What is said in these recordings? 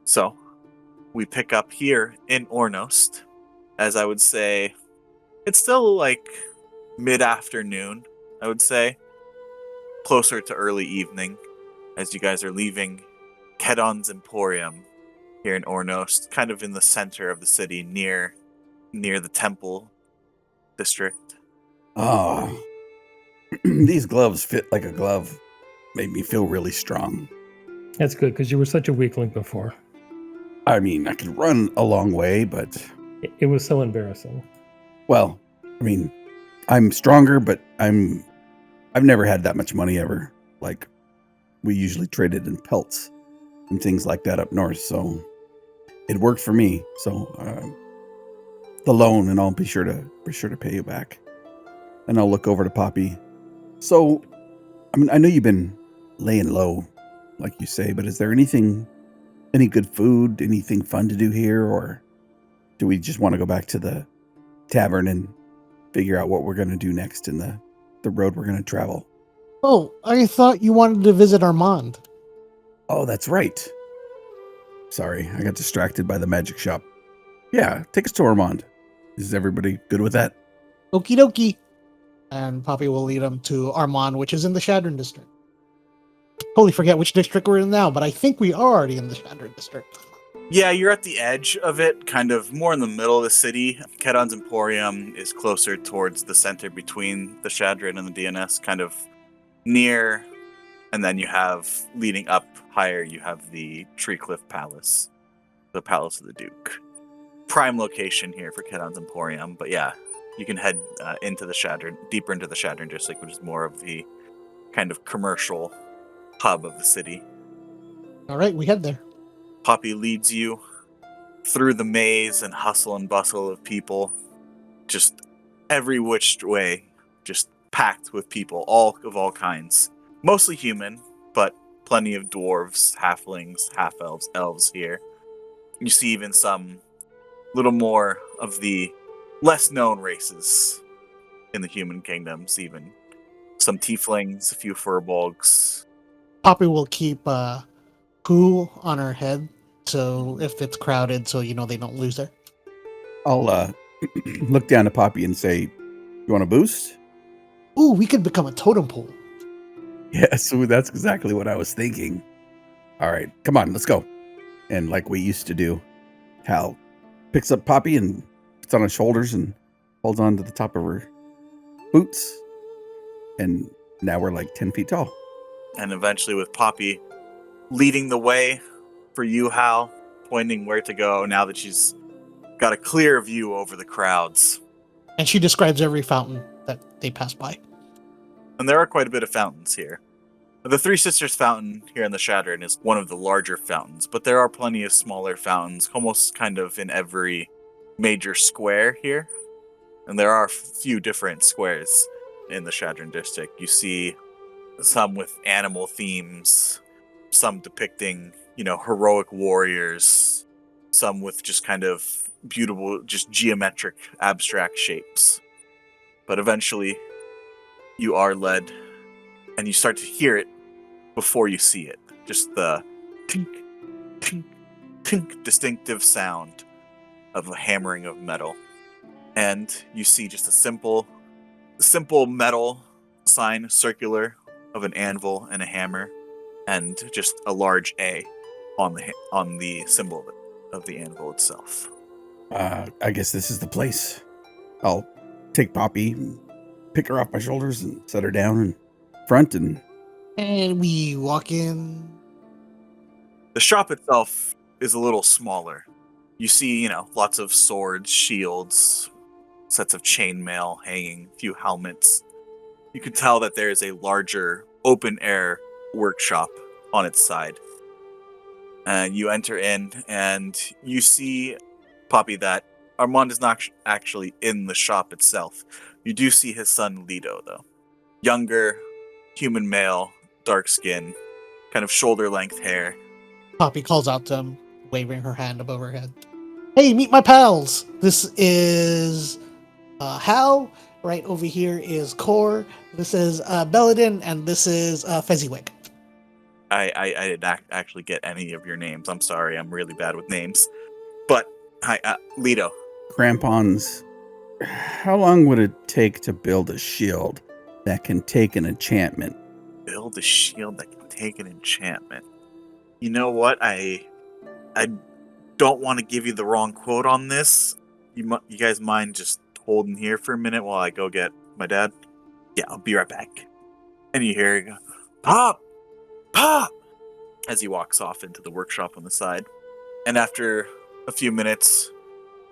So we pick up here in Ornost, as I would say, it's still like mid-afternoon, I would say, closer to early evening, as you guys are leaving Kedon's Emporium here in Ornost, kind of in the center of the city, near the temple district. Oh, these gloves fit like a glove. Made me feel really strong. That's good because you were such a weakling before. I mean, I could run a long way, but It was so embarrassing. well, I mean, I'm stronger, but I've never had that much money ever. Like we usually traded in pelts and things like that up north, so it worked for me. So the loan, and I'll be sure to pay you back. And I'll look over to Poppy. So, I mean, I know you've been laying low, like you say, but is there any good food, anything fun to do here, or do we just want to go back to the tavern and figure out what we're going to do next in the road we're going to travel? Oh, I thought you wanted to visit Armand. Oh, that's right. Sorry, I got distracted by the magic shop. Yeah, take us to Armand. Is everybody good with that? Okie dokie. And Poppy will lead him to Armand, which is in the Shadron district. Totally forget which district we're in now, but I think we are already in the Shadron district. Yeah, you're at the edge of it, kind of more in the middle of the city. Kedon's Emporium is closer towards the center between the Shadrin and the DNS, kind of near, and then you have, leading up higher, you have the Treecliff Palace, the Palace of the Duke. Prime location here for Kedon's Emporium, but yeah, you can head into the Shadrin, deeper into the Shadrin district, which is more of the kind of commercial hub of the city. All right, we head there. Poppy leads you through the maze and hustle and bustle of people, just every which way, just packed with people, all of all kinds. Mostly human, but plenty of dwarves, halflings, half-elves, elves here. You see even some little more of the less-known races in the human kingdoms, even. Some tieflings, a few furbolgs. Poppy will keep Pooh on her head, so if it's crowded, so they don't lose her. I'll look down to Poppy and say, "You want a boost?" Ooh, we could become a totem pole. Yeah, so that's exactly what I was thinking. All right, come on, let's go. And like we used to do, Hal picks up Poppy and puts on his shoulders and holds on to the top of her boots. And now we're like 10 feet tall. And eventually with Poppy leading the way for you, Hal, pointing where to go now that she's got a clear view over the crowds. And she describes every fountain that they pass by. And there are quite a bit of fountains here. The Three Sisters Fountain here in the Shadron is one of the larger fountains, but there are plenty of smaller fountains, almost kind of in every major square here. And there are a few different squares in the Shadron district. You see some with animal themes, some depicting, heroic warriors, some with just kind of beautiful, just geometric, abstract shapes. But eventually, you are led, and you start to hear it before you see it. Just the tink, tink, tink distinctive sound of a hammering of metal. And you see just a simple metal sign, circular, of an anvil and a hammer, and just a large A on the symbol of the anvil itself. I guess this is the place. I'll take Poppy, and pick her off my shoulders, and set her down in front. And we walk in. The shop itself is a little smaller. You see, lots of swords, shields, sets of chainmail hanging, a few helmets. You can tell that there is a larger open-air workshop on its side. And you enter in, and you see, Poppy, that Armand is not actually in the shop itself. You do see his son, Lido, though. Younger, human male, dark skin, kind of shoulder-length hair. Poppy calls out to him, waving her hand above her head. Hey, meet my pals! This is Hal. Right over here is Kor. This is Belladin, and this is Fezziwig. I didn't actually get any of your names. I'm sorry. I'm really bad with names. But hi, Leto. Crampons. How long would it take to build a shield that can take an enchantment? Build a shield that can take an enchantment. You know what? I don't want to give you the wrong quote on this. You guys mind just holding here for a minute while I go get my dad? Yeah, I'll be right back. And you hear him go, Pop! Pop! As he walks off into the workshop on the side. And after a few minutes,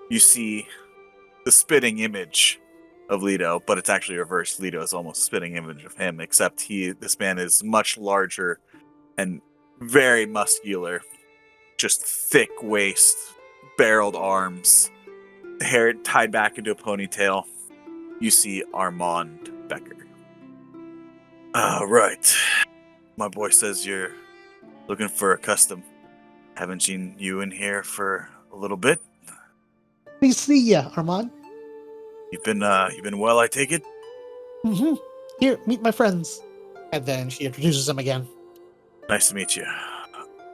you see the spitting image of Leto, but it's actually reversed. Leto is almost a spitting image of him, except this man is much larger and very muscular. Just thick waist, barreled arms, hair tied back into a ponytail. You see Armand Becker. Right. My boy says you're looking for a custom. Haven't seen you in here for a little bit. Please see ya, Armand. You've been well, I take it? Mm-hmm. Here, meet my friends. And then she introduces him again. Nice to meet you.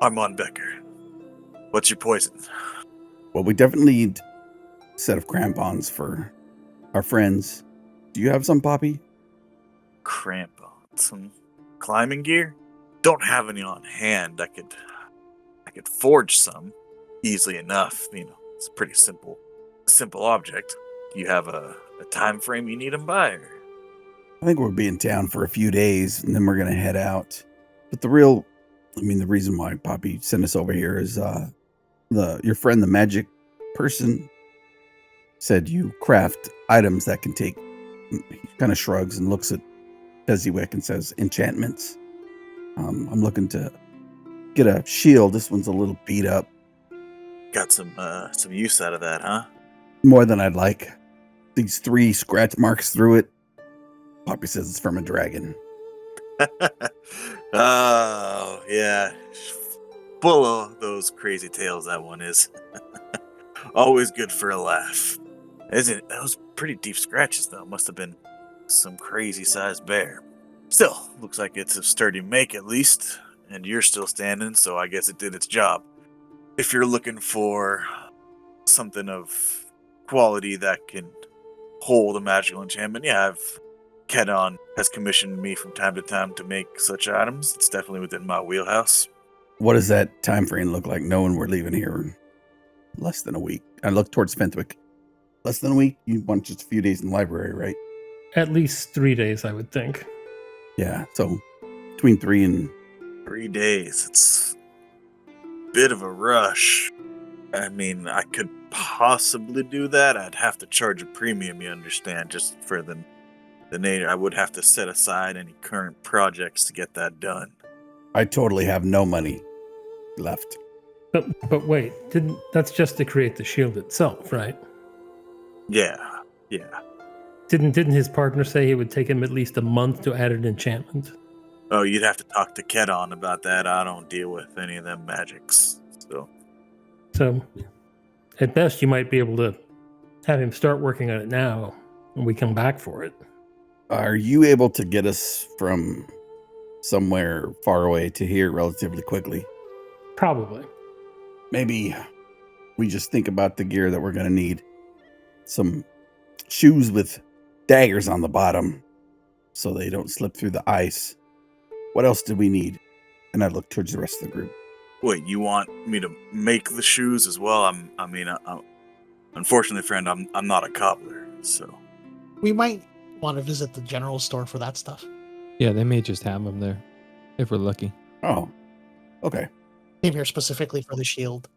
Armand Becker. What's your poison? Well, we definitely need a set of crampons for our friends. Do you have some, Poppy? Crampons. Some climbing gear? Don't have any on hand. I could forge some easily enough. It's a pretty simple object. Do you have a time frame you need them by? Or? I think we'll be in town for a few days, and then we're going to head out. But the reason why Poppy sent us over here is your friend, the magic person, said you craft items that can take. He kind of shrugs and looks at Fezziwick and says, enchantments. I'm looking to get a shield. This one's a little beat up. Got some use out of that, huh? More than I'd like. These 3 scratch marks through it. Poppy says it's from a dragon. Oh, yeah. Full of those crazy tales, that one is. Always good for a laugh. Isn't it? Those pretty deep scratches, though. Must have been some crazy-sized bear. Still, looks like it's a sturdy make, at least. And you're still standing, so I guess it did its job. If you're looking for something of quality that can hold a magical enchantment, yeah, Kedon has commissioned me from time to time to make such items. It's definitely within my wheelhouse. What does that time frame look like, knowing we're leaving here in less than a week? I look towards Fenthwick. Less than a week? You want just a few days in the library, right? At least 3 days, I would think. Yeah, so between 3 and... 3 days. It's a bit of a rush. I mean, I could possibly do that. I'd have to charge a premium, you understand, just for the nature. I would have to set aside any current projects to get that done. I totally have no money left. But wait, that's just to create the shield itself, right? Yeah. Didn't his partner say it would take him at least a month to add an enchantment? Oh, you'd have to talk to Kedon about that. I don't deal with any of them magics. So, at best, you might be able to have him start working on it now, when we come back for it. Are you able to get us from somewhere far away to here relatively quickly? Probably. Maybe we just think about the gear that we're going to need. Some shoes with daggers on the bottom so they don't slip through the ice. What else do we need? And I look towards the rest of the group. Wait, you want me to make the shoes as well? Unfortunately, friend, I'm not a cobbler, so. We might want to visit the general store for that stuff. Yeah, they may just have them there, if we're lucky. Oh, okay. Came here specifically for the shield.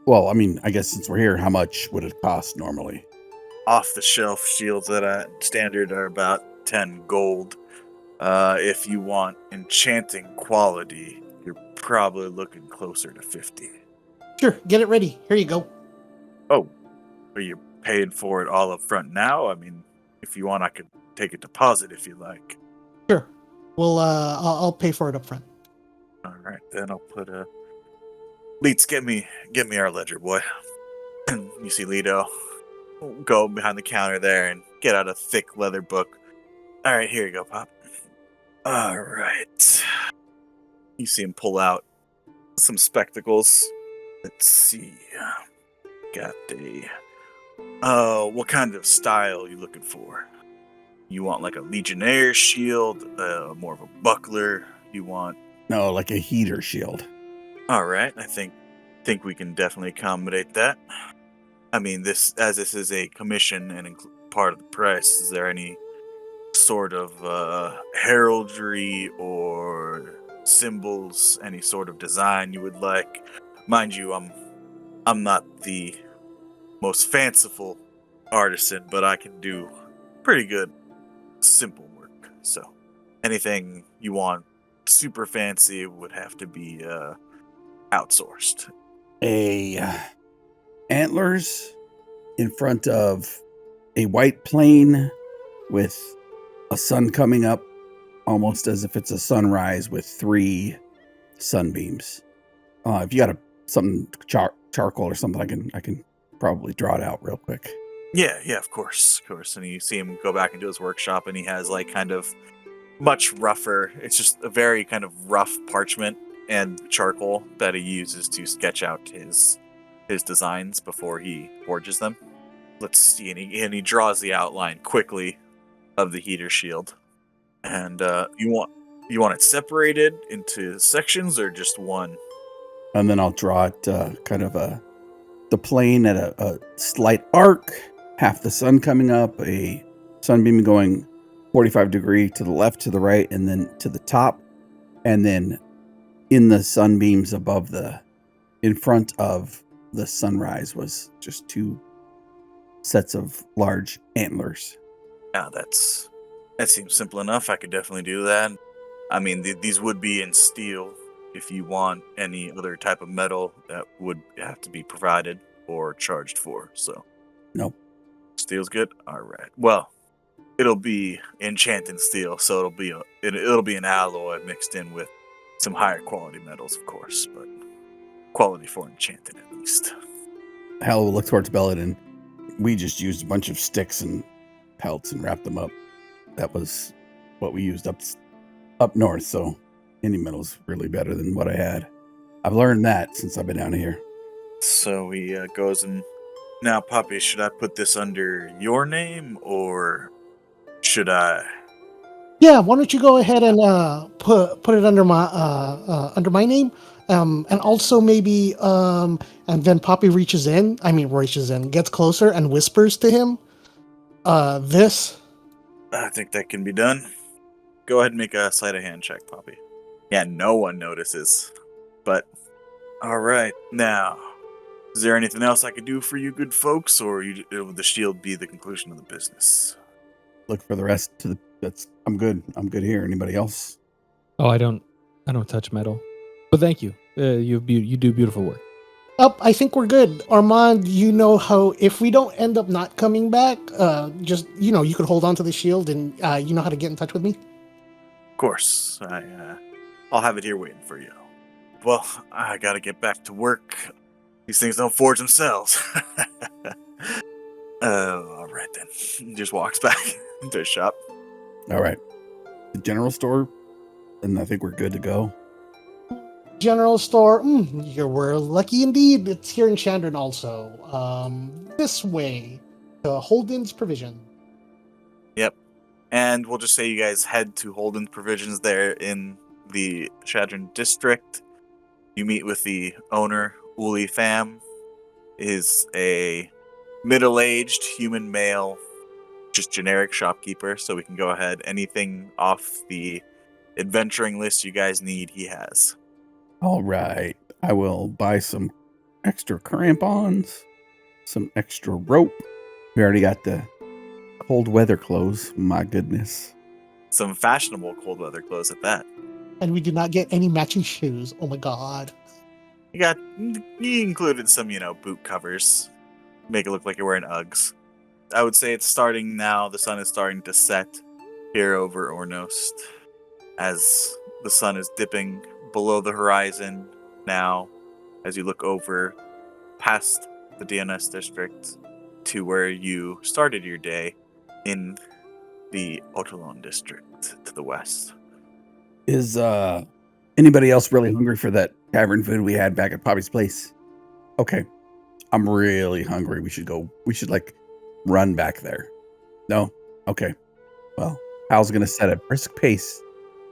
Well, I guess since we're here, how much would it cost normally? Off-the-shelf shields that are standard are about 10 gold. If you want enchanting quality, you're probably looking closer to 50. Sure, get it ready. Here you go. Oh, are you paying for it all up front now? If you want, I could take a deposit if you like. Sure. Well, I'll pay for it up front. All right, then I'll put Leets, get me our ledger, boy. You see Leto go behind the counter there and get out a thick leather book. All right, here you go, Pop. All right. You see him pull out some spectacles. Let's see. Got a. What kind of style are you looking for? You want like a legionnaire shield, more of a buckler. You want. No, like a heater shield. All right, I think we can definitely accommodate that. I mean, this is a commission and part of the price. Is there any sort of heraldry or symbols, any sort of design you would like? Mind you, I'm not the most fanciful artisan, but I can do pretty good simple work. So anything you want super fancy would have to be outsourced. Antlers in front of a white plane with a sun coming up, almost as if it's a sunrise with 3 sunbeams. If you got something charcoal or something, I can probably draw it out real quick. Yeah, of course. And you see him go back into his workshop, and he has like kind of much rougher. It's just a very kind of rough parchment and charcoal that he uses to sketch out his designs before he forges them. Let's see, and he draws the outline quickly of the heater shield. And you want it separated into sections or just one? And then I'll draw it kind of the plane at a slight arc, half the sun coming up, a sunbeam going 45 degree to the left, to the right, and then to the top. And then in the sunbeams in front of the sunrise was just 2 sets of large antlers. Yeah, that seems simple enough. I could definitely do that. I mean, these would be in steel. If you want any other type of metal, that would have to be provided or charged for. So, Nope. Steel's good. All right. Well, it'll be enchanted steel, so it'll be an alloy mixed in with some higher quality metals, of course, but quality for enchanted at least. Hal will look towards Belladin. We just used a bunch of sticks and pelts and wrapped them up. That was what we used up north, so any metal's really better than what I had. I've learned that since I've been down here. So he goes and... Now, Poppy, should I put this under your name, or should I... Yeah, why don't you go ahead and put it under my name, and also maybe and then Poppy reaches in, gets closer and whispers to him, this. I think that can be done. Go ahead and make a sleight of hand check, Poppy. Yeah, no one notices. But, alright, now, is there anything else I could do for you good folks, or would the shield be the conclusion of the business? Look for the rest I'm good. I'm good here. Anybody else? Oh, I don't touch metal. But thank you. You do beautiful work. I think we're good. Armand, you know how if we don't end up not coming back, just, you could hold on to the shield and you know how to get in touch with me? Of course. I'll have it here waiting for you. Well, I gotta get back to work. These things don't forge themselves. Alright then. He just walks back into his shop. All right. The general store, and I think we're good to go. General store, we're lucky indeed. It's here in Chandron also. This way to Holden's Provision. Yep. And we'll just say you guys head to Holden's Provisions there in the Chadron district. You meet with the owner, Uli Pham. Is a middle-aged human male, just generic shopkeeper, so we can go ahead. Anything off the adventuring list you guys need, he has. All right. I will buy some extra crampons, some extra rope. We already got the cold weather clothes. My goodness. Some fashionable cold weather clothes at that. And we did not get any matching shoes. Oh my god. He included some, boot covers. Make it look like you're wearing Uggs. I would say it's starting now. The sun is starting to set here over Ornost. As the sun is dipping below the horizon now, as you look over past the DNS district to where you started your day in the Otolon district to the west. Is Anybody else really hungry for that tavern food we had back at Poppy's place? Okay. I'm really hungry. We should like run back there. No? Okay. Well, Hal's gonna set a brisk pace.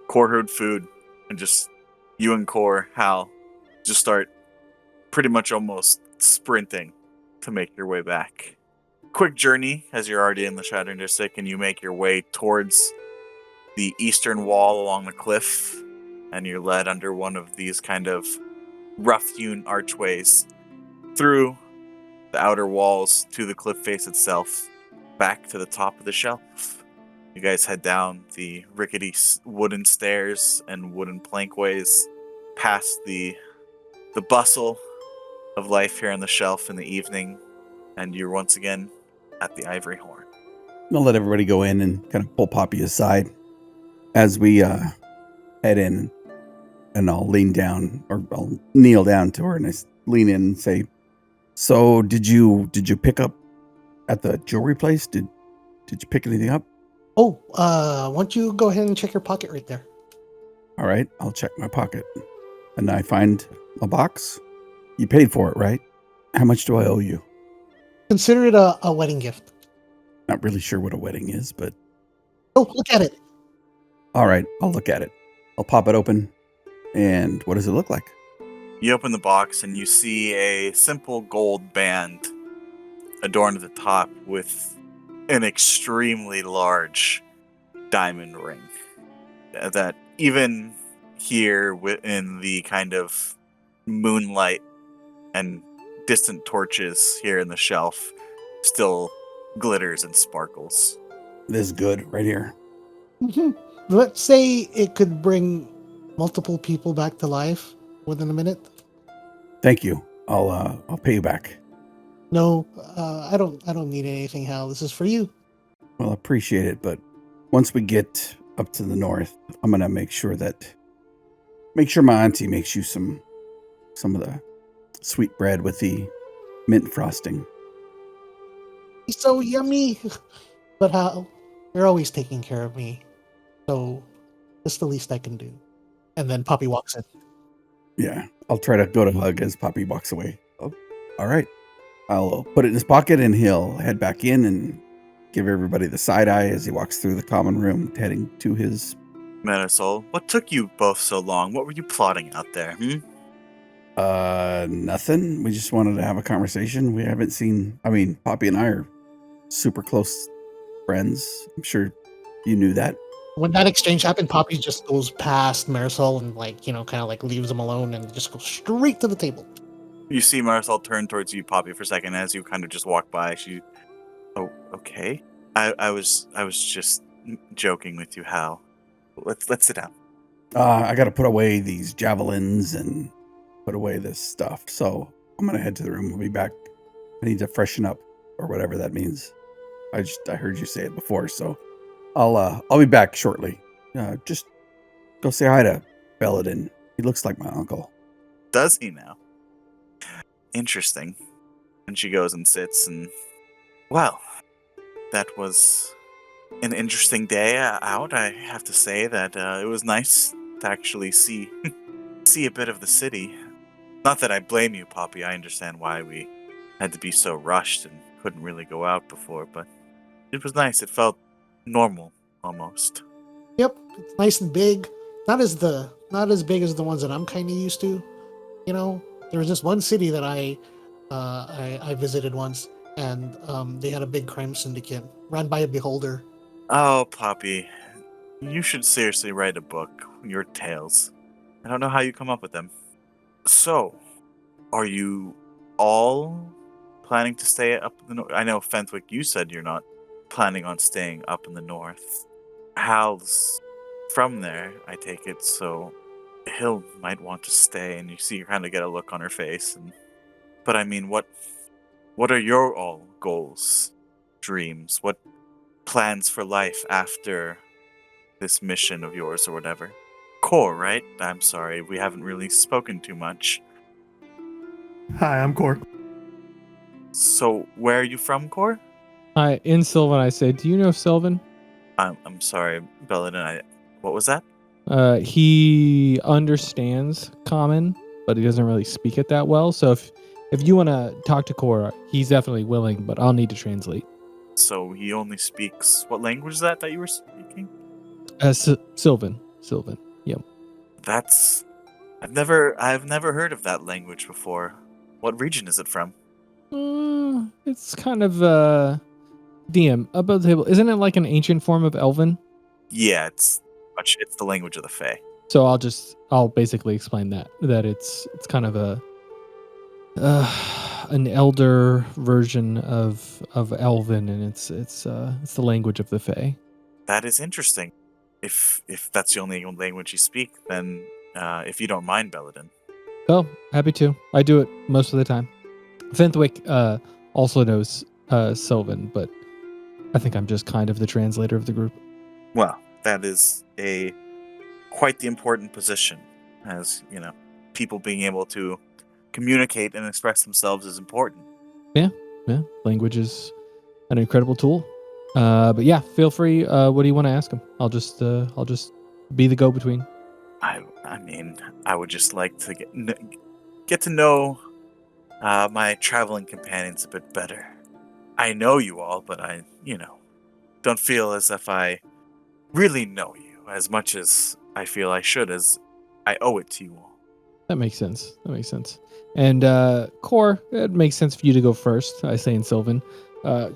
Core heard food, and just you and Core, Hal, just start pretty much almost sprinting to make your way back. Quick journey as you're already in the Shattered District, and you make your way towards the eastern wall along the cliff, and you're led under one of these kind of rough-hewn archways through the outer walls to the cliff face itself, back to the top of the shelf. You guys head down the rickety wooden stairs and wooden plankways, past the bustle of life here on the shelf in the evening, and you're once again at the Ivory Horn. I'll let everybody go in and kind of pull Poppy aside as we head in, and I'll lean down, or I'll kneel down to her and I lean in and say, "So did you pick up at the jewelry place? Did you pick anything up?" Oh, why don't you go ahead and check your pocket right there? All right, I'll check my pocket, and I find a box. You paid for it, right? How much do I owe you? Consider it a wedding gift. Not really sure what a wedding is, but Oh, look at it. all right, I'll look at it. I'll pop it open, and what does it look like? You open the box and you see a simple gold band adorned at the top with an extremely large diamond ring that even here in the kind of moonlight and distant torches here in the shelf still glitters and sparkles. This is good right here. Let's say it could bring multiple people back to life within a minute. Thank you. I'll pay you back. No, I don't need anything, Hal. This is for you. Well, I appreciate it, but once we get up to the north, I'm gonna make sure my auntie makes you some of the sweet bread with the mint frosting. He's so yummy. But Hal, you're always taking care of me. So that's the least I can do. And then Poppy walks in. Yeah, I'll try to go to hug as Poppy walks away. Oh, all right. I'll put it in his pocket, and he'll head back in and give everybody the side eye as he walks through the common room, heading to his... Marisol, what took you both so long? What were you plotting out there, Nothing. We just wanted to have a conversation. We haven't seen... I mean, Poppy and I are super close friends. I'm sure you knew that. When that exchange happened, Poppy just goes past Marisol and kind of leaves him alone and just goes straight to the table. You see Marisol turn towards you, Poppy, for a second as you kind of just walk by. Oh, okay. I was just joking with you, Hal. Let's sit down. I got to put away these javelins and put away this stuff. So I'm going to head to the room. We'll be back. I need to freshen up, or whatever that means. I heard you say it before, so I'll be back shortly. Just go say hi to Belladin. He looks like my uncle. Does he now? Interesting. And she goes and sits, and well, that was an interesting day out. I have to say that it was nice to actually see a bit of the city. Not that I blame you, Poppy. I understand why we had to be so rushed and couldn't really go out before, but it was nice. It felt normal, almost. Yep, it's nice and big. Not as big as the ones that I'm kind of used to. You know, there was this one city that I visited once, and they had a big crime syndicate run by a beholder. Oh, Poppy, you should seriously write a book. Your tales. I don't know how you come up with them. So, are you all planning to stay up in the north? I know, Fenthwick, you said you're not planning on staying up in the north. Hal's from there, I take it, so Hill might want to stay, and you see her kind of get a look on her face. But I mean, what are your all goals, dreams? What plans for life after this mission of yours or whatever? Core, right? I'm sorry, we haven't really spoken too much. Hi, I'm Core. So, where are you from, Core? In Sylvan, I say, do you know Sylvan? I'm sorry, Belladin. What was that? He understands Common, but he doesn't really speak it that well. So if you want to talk to Cora, he's definitely willing, but I'll need to translate. So he only speaks what language is that you were speaking? Sylvan. Yep. That's I've never heard of that language before. What region is it from? It's kind of DM above the table. Isn't it like an ancient form of Elven? Yeah, it's the language of the Fae. So I'll basically explain that it's kind of an elder version of Elven, and it's the language of the Fae. That is interesting. If that's the only language you speak, then if you don't mind, Belladin. Oh, happy to. I do it most of the time. Fenthwick also knows Sylvan, but I think I'm just kind of the translator of the group. Well, that is quite the important position, as you know, people being able to communicate and express themselves is important. Yeah, language is an incredible tool. But yeah, feel free. What do you want to ask him? I'll just be the go-between. I mean, I would just like to get to know my traveling companions a bit better. I know you all, but I don't feel as if I really know you as much as I feel I should, as I owe it to you all. That makes sense. And Core, it makes sense for you to go first. I say in Sylvan,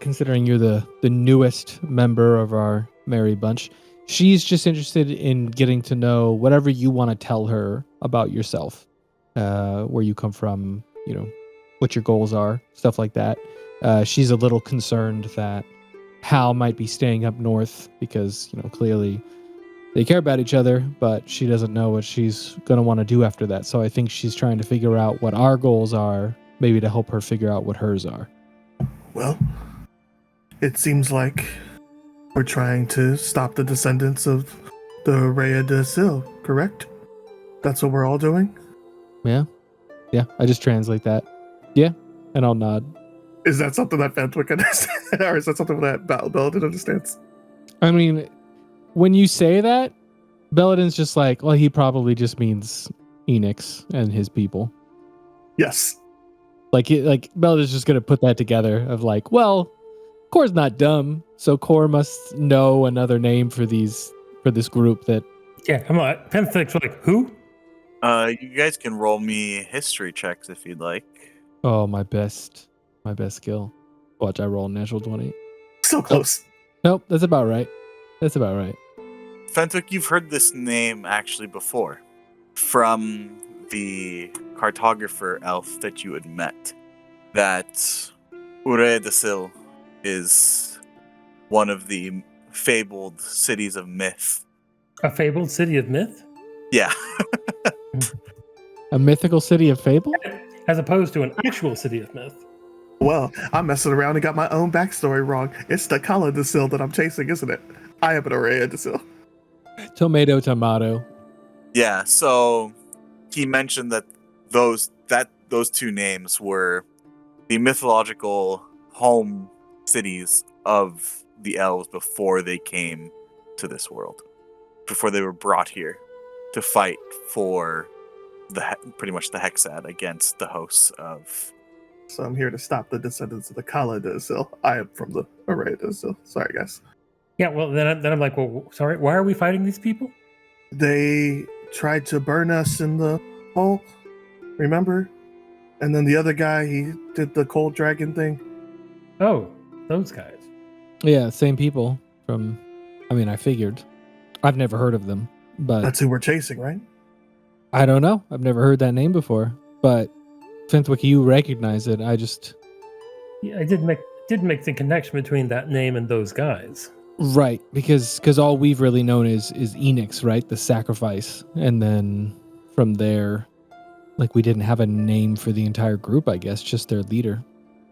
considering you're the newest member of our merry bunch. She's just interested in getting to know whatever you want to tell her about yourself, where you come from, what your goals are, stuff like that. She's a little concerned that Hal might be staying up north because, clearly they care about each other, but she doesn't know what she's going to want to do after that. So I think she's trying to figure out what our goals are, maybe to help her figure out what hers are. Well, it seems like we're trying to stop the descendants of the Rhea de Sil, correct? That's what we're all doing? Yeah, I just translate that. Yeah, and I'll nod. Is that something that Fenthwick understands? Or is that something that Belladin understands? I mean, when you say that, Belladin's just like, well, he probably just means Enix and his people. Yes. Like Belladin's just gonna put that together of like, well, Core's not dumb, so Core must know another name for this group that. Yeah, come on. Penthic's like, who? You guys can roll me history checks if you'd like. Oh, my best skill. Watch, I roll a natural 20. So close. Nope, that's about right. Fenthwick, you've heard this name actually before from the cartographer elf that you had met. That Ure de Sil is one of the fabled cities of myth. A fabled city of myth? Yeah. A mythical city of fable? As opposed to an actual city of myth. Well, I'm messing around and got my own backstory wrong. It's the Kala de Sil that I'm chasing, isn't it? I am an Rhea de Sil. Tomato. Yeah, so he mentioned that those two names were the mythological home cities of the elves before they came to this world, before they were brought here to fight for pretty much the Hexad against the hosts of. So I'm here to stop the descendants of the Kala de Sil. I am from the Rhea de Sil. Sorry, guys. Yeah, well, then I'm like, well, sorry, why are we fighting these people? They tried to burn us in the hole, remember? And then the other guy, he did the cold dragon thing. Oh, those guys. Yeah, same people from. I mean, I figured. I've never heard of them, but That's who we're chasing, right? I don't know. I've never heard that name before. But Fenthwick, you recognize it. Yeah, I did make the connection between that name and those guys. Right, because all we've really known is Enix, right? The sacrifice, and then from there, like we didn't have a name for the entire group. I guess just their leader.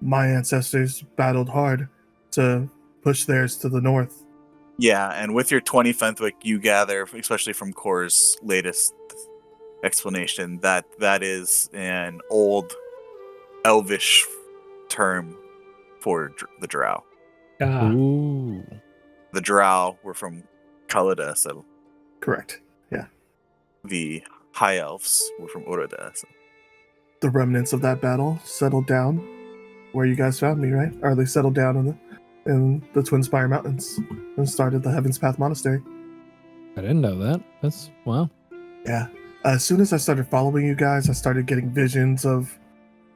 My ancestors battled hard to push theirs to the north. Yeah, and with your 20 Fenthwick, you gather, especially from Core's latest explanation, that is an old elvish term for the drow. Ooh. The drow were from Kalada, so Correct. Yeah. the High Elves were from Urada. So. The remnants of that battle settled down where you guys found me, right? Or they settled down in the Twin Spire Mountains and started the Heaven's Path Monastery. I didn't know that. That's wow. Yeah. As soon as I started following you guys, I started getting visions of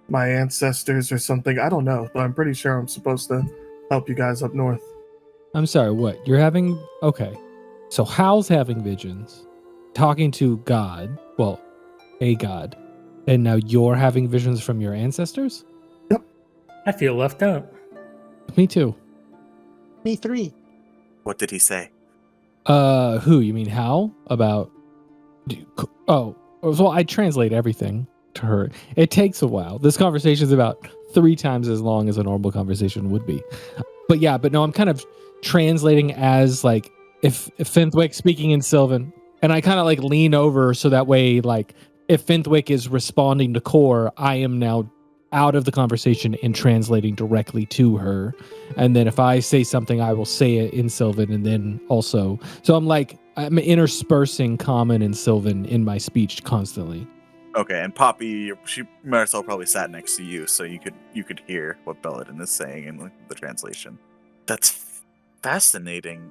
my ancestors or something. I don't know, but I'm pretty sure I'm supposed to help you guys up north. I'm sorry, what? You're having okay. So Hal's having visions, talking to God, well, a god. And now you're having visions from your ancestors? I feel left out. Me too. Me 3. What did he say? Who? You mean Hal? About oh, well, I translate everything to her. It takes a while. This conversation is about 3 times as long as a normal conversation would be. But yeah, but no, I'm kind of translating as like if Finthwick speaking in Sylvan, and I kind of like lean over so that way, like if Finthwick is responding to Core, I am now out of the conversation and translating directly to her. And then if I say something, I will say it in Sylvan, and then also, so I'm interspersing Common and Sylvan in my speech constantly. Okay, and Poppy, Marisol probably sat next to you, so you could hear what Belladin is saying in the translation. That's fascinating.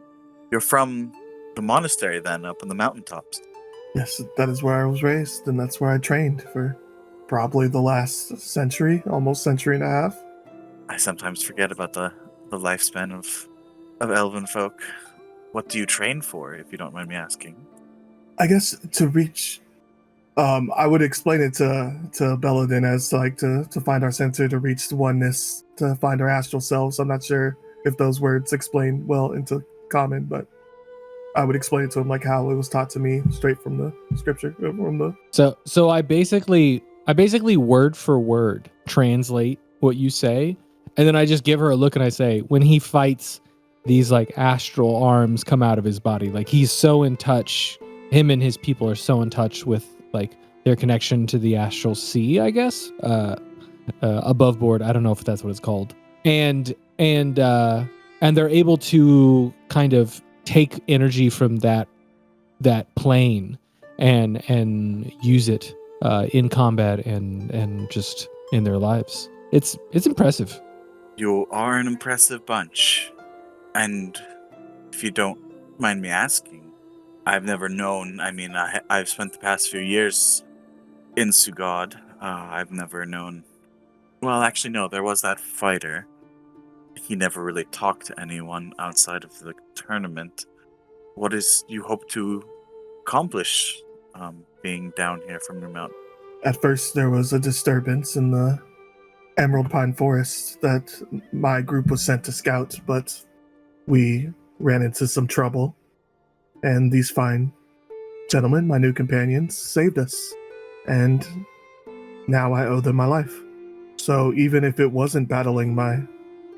You're from the monastery then, up in the mountaintops. Yes, that is where I was raised, and that's where I trained for probably the last century, almost century and a half. I sometimes forget about the lifespan of elven folk. What do you train for, if you don't mind me asking? I guess to reach, I would explain it to Belladin as like to find our center, to reach the oneness, to find our astral selves. I'm not sure if those words explain well into common, but I would explain it to him like how it was taught to me straight from the scripture, from the. So I basically word for word translate what you say, and then I just give her a look and I say, when he fights, these like astral arms come out of his body. Like he's so in touch, him and his people are so in touch with like their connection to the astral sea, I guess. Above board, I don't know if that's what it's called. And they're able to kind of take energy from that plane and use it in combat and just in their lives. It's impressive. You are an impressive bunch. And if you don't mind me asking, I've never known, I've spent the past few years in Sugod. I've never known, well, actually, no, there was that fighter. He never really talked to anyone outside of the tournament. What is you hope to accomplish being down here from your mountain? At first, there was a disturbance in the Emerald Pine Forest that my group was sent to scout, but we ran into some trouble, and these fine gentlemen, my new companions, saved us, and now I owe them my life. So even if it wasn't battling my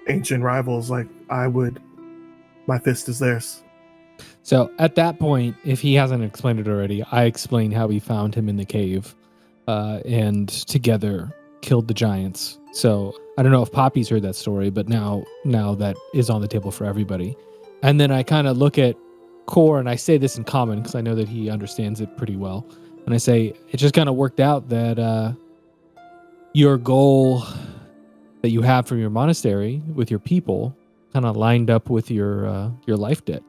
ancient rivals, like my fist is theirs. So at that point, if he hasn't explained it already, I explain how we found him in the cave and together killed the giants. So I don't know if Poppy's heard that story, but now that is on the table for everybody. And then I kind of look at Core, and I say this in common because I know that he understands it pretty well. And I say, it just kind of worked out that your goal that you have from your monastery with your people kind of lined up with your life debt.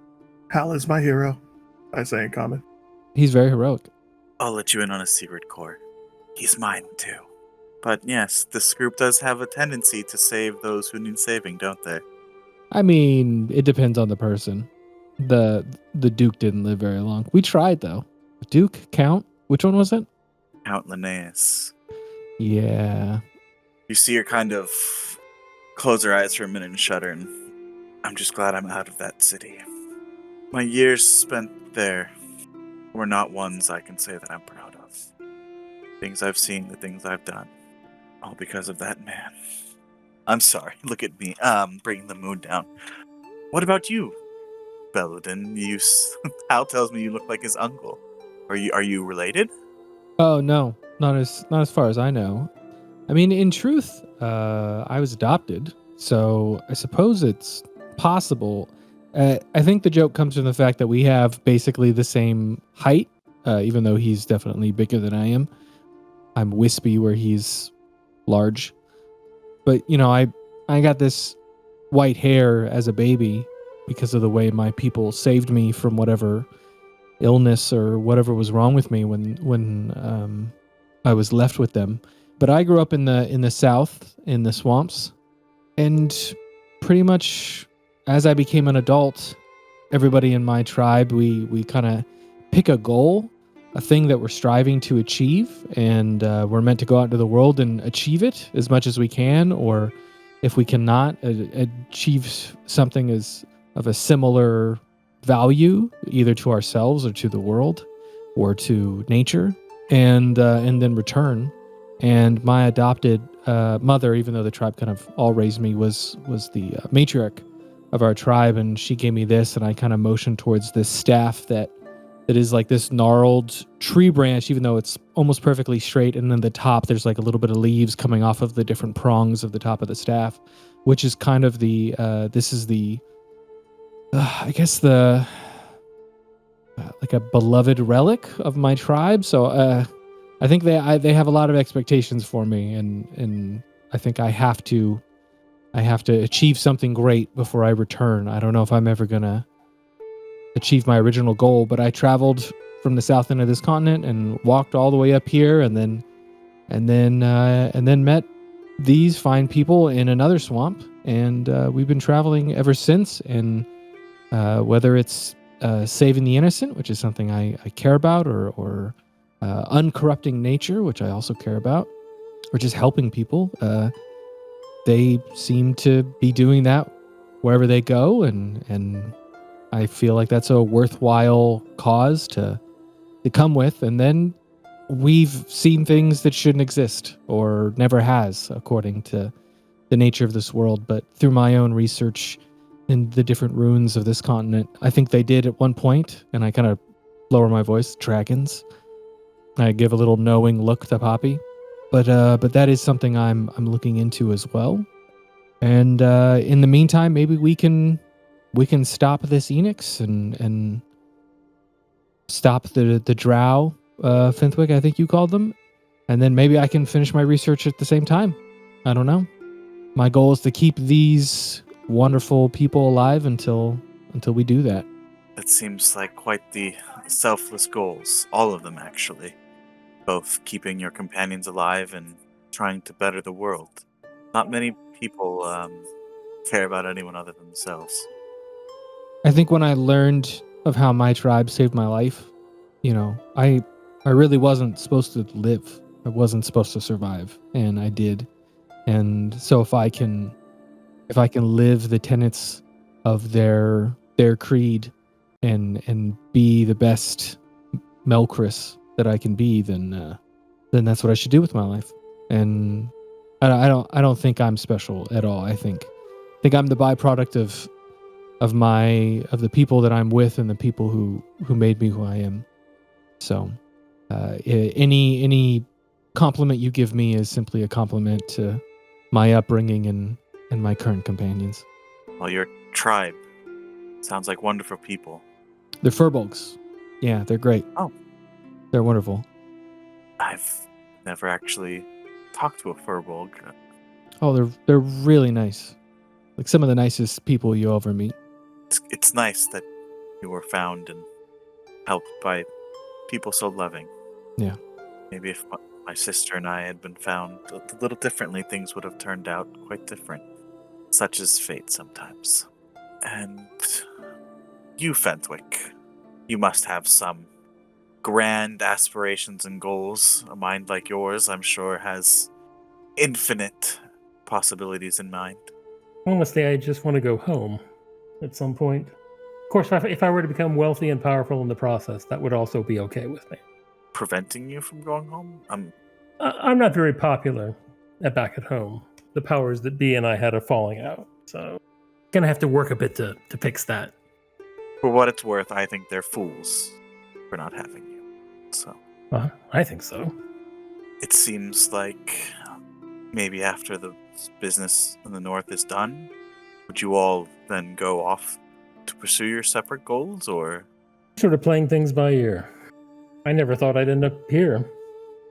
Hal is my hero, I say in common. He's very heroic. I'll let you in on a secret, Core. He's mine, too. But yes, this group does have a tendency to save those who need saving, don't they? I mean, it depends on the person. The Duke didn't live very long. We tried, though. Duke? Count? Which one was it? Count Linnaeus. Yeah. You see her kind of close her eyes for a minute and shudder, and I'm just glad I'm out of that city. My years spent there were not ones I can say that I'm proud of. Things I've seen, the things I've done, all because of that man. I'm sorry, look at me, bringing the mood down. What about you, Belladin? Hal tells me you look like his uncle. Are you related? Oh no, not as far as I know. I mean, in truth, I was adopted, so I suppose it's possible. I think the joke comes from the fact that we have basically the same height even though he's definitely bigger than I am. I'm wispy where he's large. But, I got this white hair as a baby because of the way my people saved me from whatever illness or whatever was wrong with me when I was left with them. But I grew up in the South, in the swamps, and pretty much as I became an adult, everybody in my tribe, we kind of pick a goal, a thing that we're striving to achieve, and we're meant to go out into the world and achieve it as much as we can, or if we cannot achieve something as of a similar value, either to ourselves or to the world or to nature, and then return. And my adopted mother, even though the tribe kind of all raised me, was the matriarch of our tribe, and she gave me this, and I kind of motioned towards this staff that is like this gnarled tree branch, even though it's almost perfectly straight, and then the top there's like a little bit of leaves coming off of the different prongs of the top of the staff, which is kind of the this is the I guess the like a beloved relic of my tribe. So I think they have a lot of expectations for me, and I think I have to achieve something great before I return. I don't know if I'm ever gonna achieve my original goal, but I traveled from the south end of this continent and walked all the way up here, and then met these fine people in another swamp, and we've been traveling ever since. And whether it's saving the innocent, which is something I care about, or uncorrupting nature, which I also care about, or just helping people, they seem to be doing that wherever they go, and I feel like that's a worthwhile cause to come with. And then we've seen things that shouldn't exist or never has, according to the nature of this world. But through my own research in the different ruins of this continent, I think they did at one point, and I kind of lower my voice, dragons. I give a little knowing look to Poppy. But that is something I'm looking into as well. And in the meantime, maybe we can stop this Enix and stop the drow, Finthwick, I think you called them. And then maybe I can finish my research at the same time. I don't know. My goal is to keep these wonderful people alive until we do that. That seems like quite the selfless goals. All of them, actually. Both keeping your companions alive and trying to better the world. Not many people care about anyone other than themselves. I think when I learned of how my tribe saved my life, I really wasn't supposed to live. I wasn't supposed to survive, and I did. And so if I can live the tenets of their creed and be the best Melchris that I can be, then that's what I should do with my life. And I don't think I'm special at all. I think I'm the byproduct of the people that I'm with and the people who made me who I am. So any compliment you give me is simply a compliment to my upbringing and my current companions. Well, your tribe sounds like wonderful people. They're furbolgs. Yeah, they're great. Oh. They're wonderful. I've never actually talked to a furbolg. Oh, they're really nice. Like some of the nicest people you'll ever meet. It's nice that you were found and helped by people so loving. Yeah. Maybe if my sister and I had been found a little differently, things would have turned out quite different. Such is fate sometimes. And you, Fentwick, you must have some grand aspirations and goals. A mind like yours, I'm sure, has infinite possibilities in mind. Honestly, I just want to go home at some point. Of course, if I were to become wealthy and powerful in the process, that would also be okay with me. Preventing you from going home? I'm not very popular back at home. The powers that be and I had a falling out, so gonna have to work a bit to fix that. For what it's worth, I think they're fools for not having you. So I think so. It seems like maybe after the business in the north is done, would you all then go off to pursue your separate goals, or? Sort of playing things by ear. I never thought I'd end up here.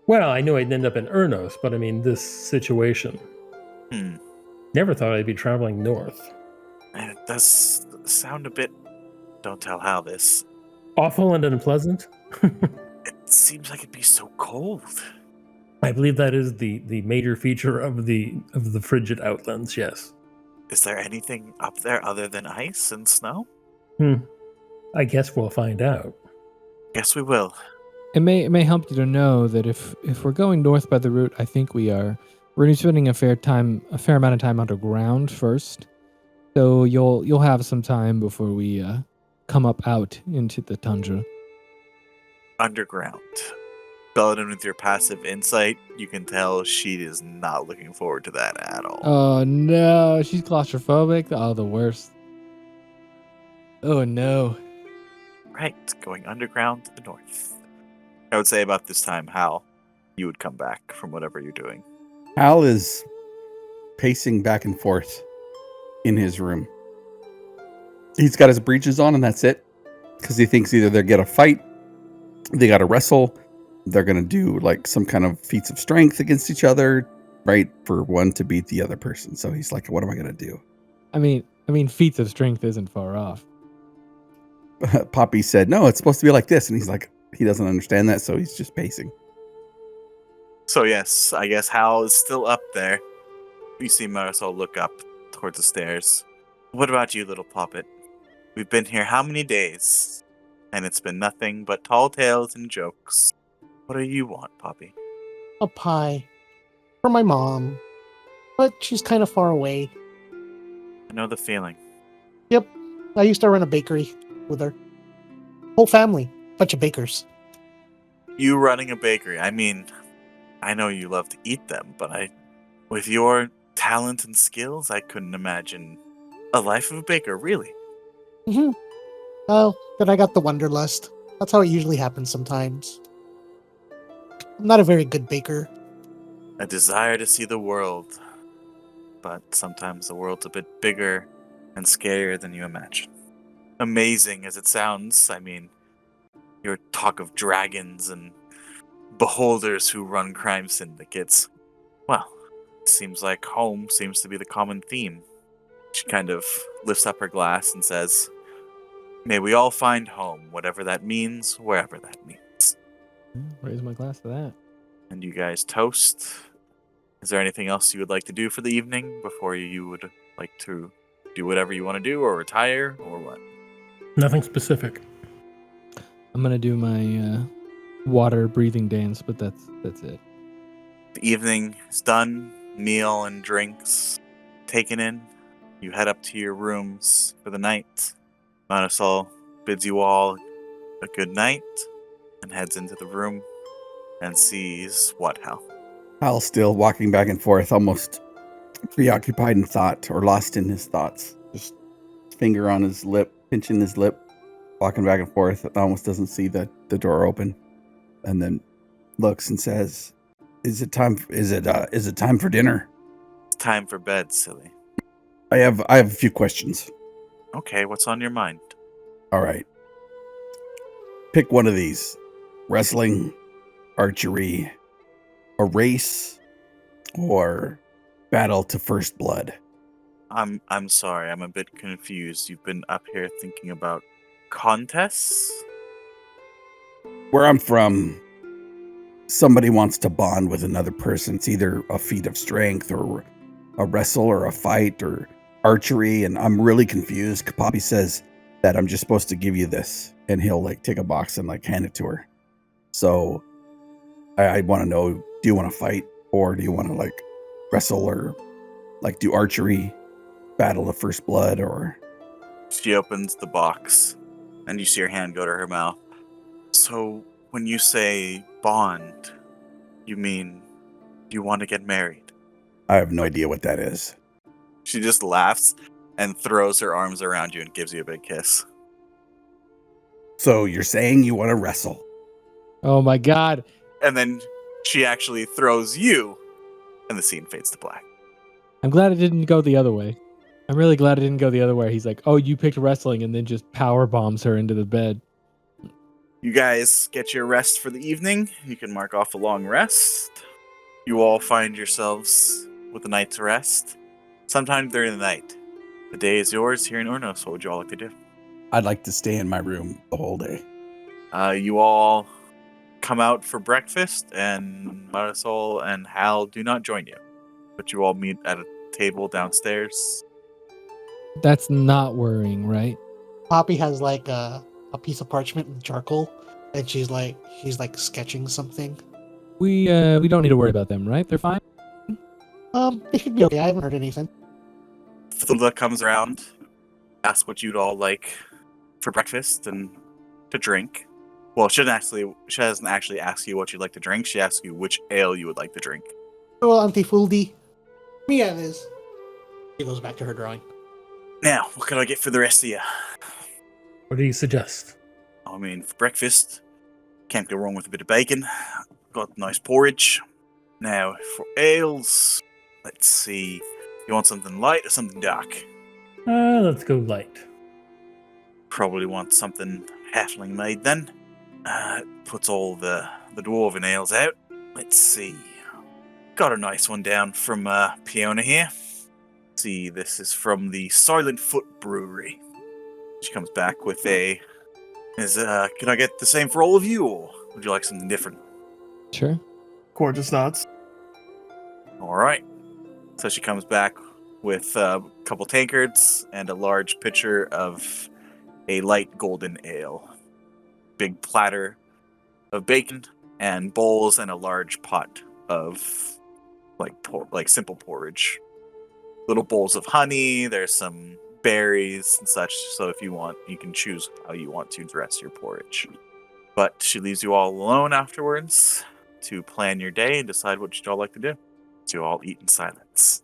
Well, I knew I'd end up in Ernos, but I mean, this situation. Never thought I'd be traveling north. And it does sound a bit, don't tell how this. Awful and unpleasant. It seems like it'd be so cold. I believe that is the major feature of the frigid outlands, yes. Is there anything up there other than ice and snow? I guess we'll find out. Yes, we will. It may help you to know that if we're going north by the route, I think we're going to be spending a fair amount of time underground first. So you'll have some time before we come up out into the tundra. Underground. Belladin, with your passive insight, you can tell she is not looking forward to that at all. Oh no, she's claustrophobic. Oh, the worst. Oh no. Right, going underground to the north. I would say about this time, Hal, you would come back from whatever you're doing. Hal is pacing back and forth in his room. He's got his breeches on and that's it. Because he thinks either they're going to fight, they got to wrestle, they're going to do like some kind of feats of strength against each other, right? For one to beat the other person. So he's like, what am I going to do? I mean, feats of strength isn't far off. Poppy said, no, it's supposed to be like this. And he's like, he doesn't understand that. So he's just pacing. So yes, I guess Hal is still up there. You see Marisol look up towards the stairs. What about you, little puppet? We've been here how many days? And it's been nothing but tall tales and jokes. What do you want, Poppy? A pie. For my mom. But she's kind of far away. I know the feeling. Yep. I used to run a bakery with her. Whole family. Bunch of bakers. You running a bakery, I mean, I know you love to eat them, but with your talent and skills, I couldn't imagine a life of a baker, really. Mm-hmm. Oh, then I got the wanderlust. That's how it usually happens sometimes. I'm not a very good baker. A desire to see the world, but sometimes the world's a bit bigger and scarier than you imagine. Amazing as it sounds, I mean, your talk of dragons and beholders who run crime syndicates. Well, it seems like home seems to be the common theme. She kind of lifts up her glass and says, may we all find home, whatever that means, wherever that means. Raise my glass to that. And you guys toast. Is there anything else you would like to do for the evening before you would like to do whatever you want to do or retire or what? Nothing specific. I'm gonna do my water breathing dance, but that's it. The evening is done, meal and drinks taken in. You head up to your rooms for the night. Marisol bids you all a good night and heads into the room and sees what, Hal? Hal's still walking back and forth, almost preoccupied in thought or lost in his thoughts. Just finger on his lip, pinching his lip, walking back and forth. Almost doesn't see the door open, and then looks and says, "Is it time? Is it time for dinner?" It's time for bed, silly. I have a few questions. Okay, what's on your mind? All right. Pick one of these: wrestling, archery, a race, or battle to first blood. I'm sorry, I'm a bit confused. You've been up here thinking about contests? Where I'm from, somebody wants to bond with another person. It's either a feat of strength or a wrestle or a fight or archery, and I'm really confused. Poppy says that I'm just supposed to give you this, and he'll like take a box and like hand it to her. So I want to know, do you want to fight or do you want to like wrestle or like do archery, battle of first blood, or... She opens the box and you see her hand go to her mouth. So when you say bond, you mean you want to get married? I have no idea what that is. She just laughs and throws her arms around you and gives you a big kiss. So you're saying you want to wrestle? Oh my god. And then she actually throws you, and the scene fades to black. I'm glad it didn't go the other way. I'm really glad it didn't go the other way. He's like, oh, you picked wrestling, and then just power bombs her into the bed. You guys get your rest for the evening. You can mark off a long rest. You all find yourselves with a night's rest. Sometime during the night. The day is yours here in Urnos. What would you all like to do? I'd like to stay in my room the whole day. You all come out for breakfast, and Marisol and Hal do not join you. But you all meet at a table downstairs. That's not worrying, right? Poppy has like a piece of parchment with charcoal, and she's like sketching something. We don't need to worry about them, right? They're fine. They should be okay. I haven't heard anything. Thilda comes around, asks what you'd all like for breakfast and to drink. Well, she doesn't actually ask you what you'd like to drink. She asks you which ale you would like to drink. Well, Auntie Fuldi. Yeah, it is. She goes back to her drawing. Now, what can I get for the rest of you? What do you suggest? I mean, for breakfast, can't go wrong with a bit of bacon. Got nice porridge. Now, for ales, let's see. You want something light or something dark? Let's go light. Probably want something halfling made then. Puts all the dwarven ales out. Let's see. Got a nice one down from Piona here. See, this is from the Silent Foot Brewery. She comes back with can I get the same for all of you, or would you like something different? Sure. Core just nods. Alright. So she comes back with a couple tankards and a large pitcher of a light golden ale. Big platter of bacon and bowls and a large pot of like simple porridge. Little bowls of honey, there's some berries and such, so if you want, you can choose how you want to dress your porridge. But she leaves you all alone afterwards to plan your day and decide what you'd all like to do. So you all eat in silence.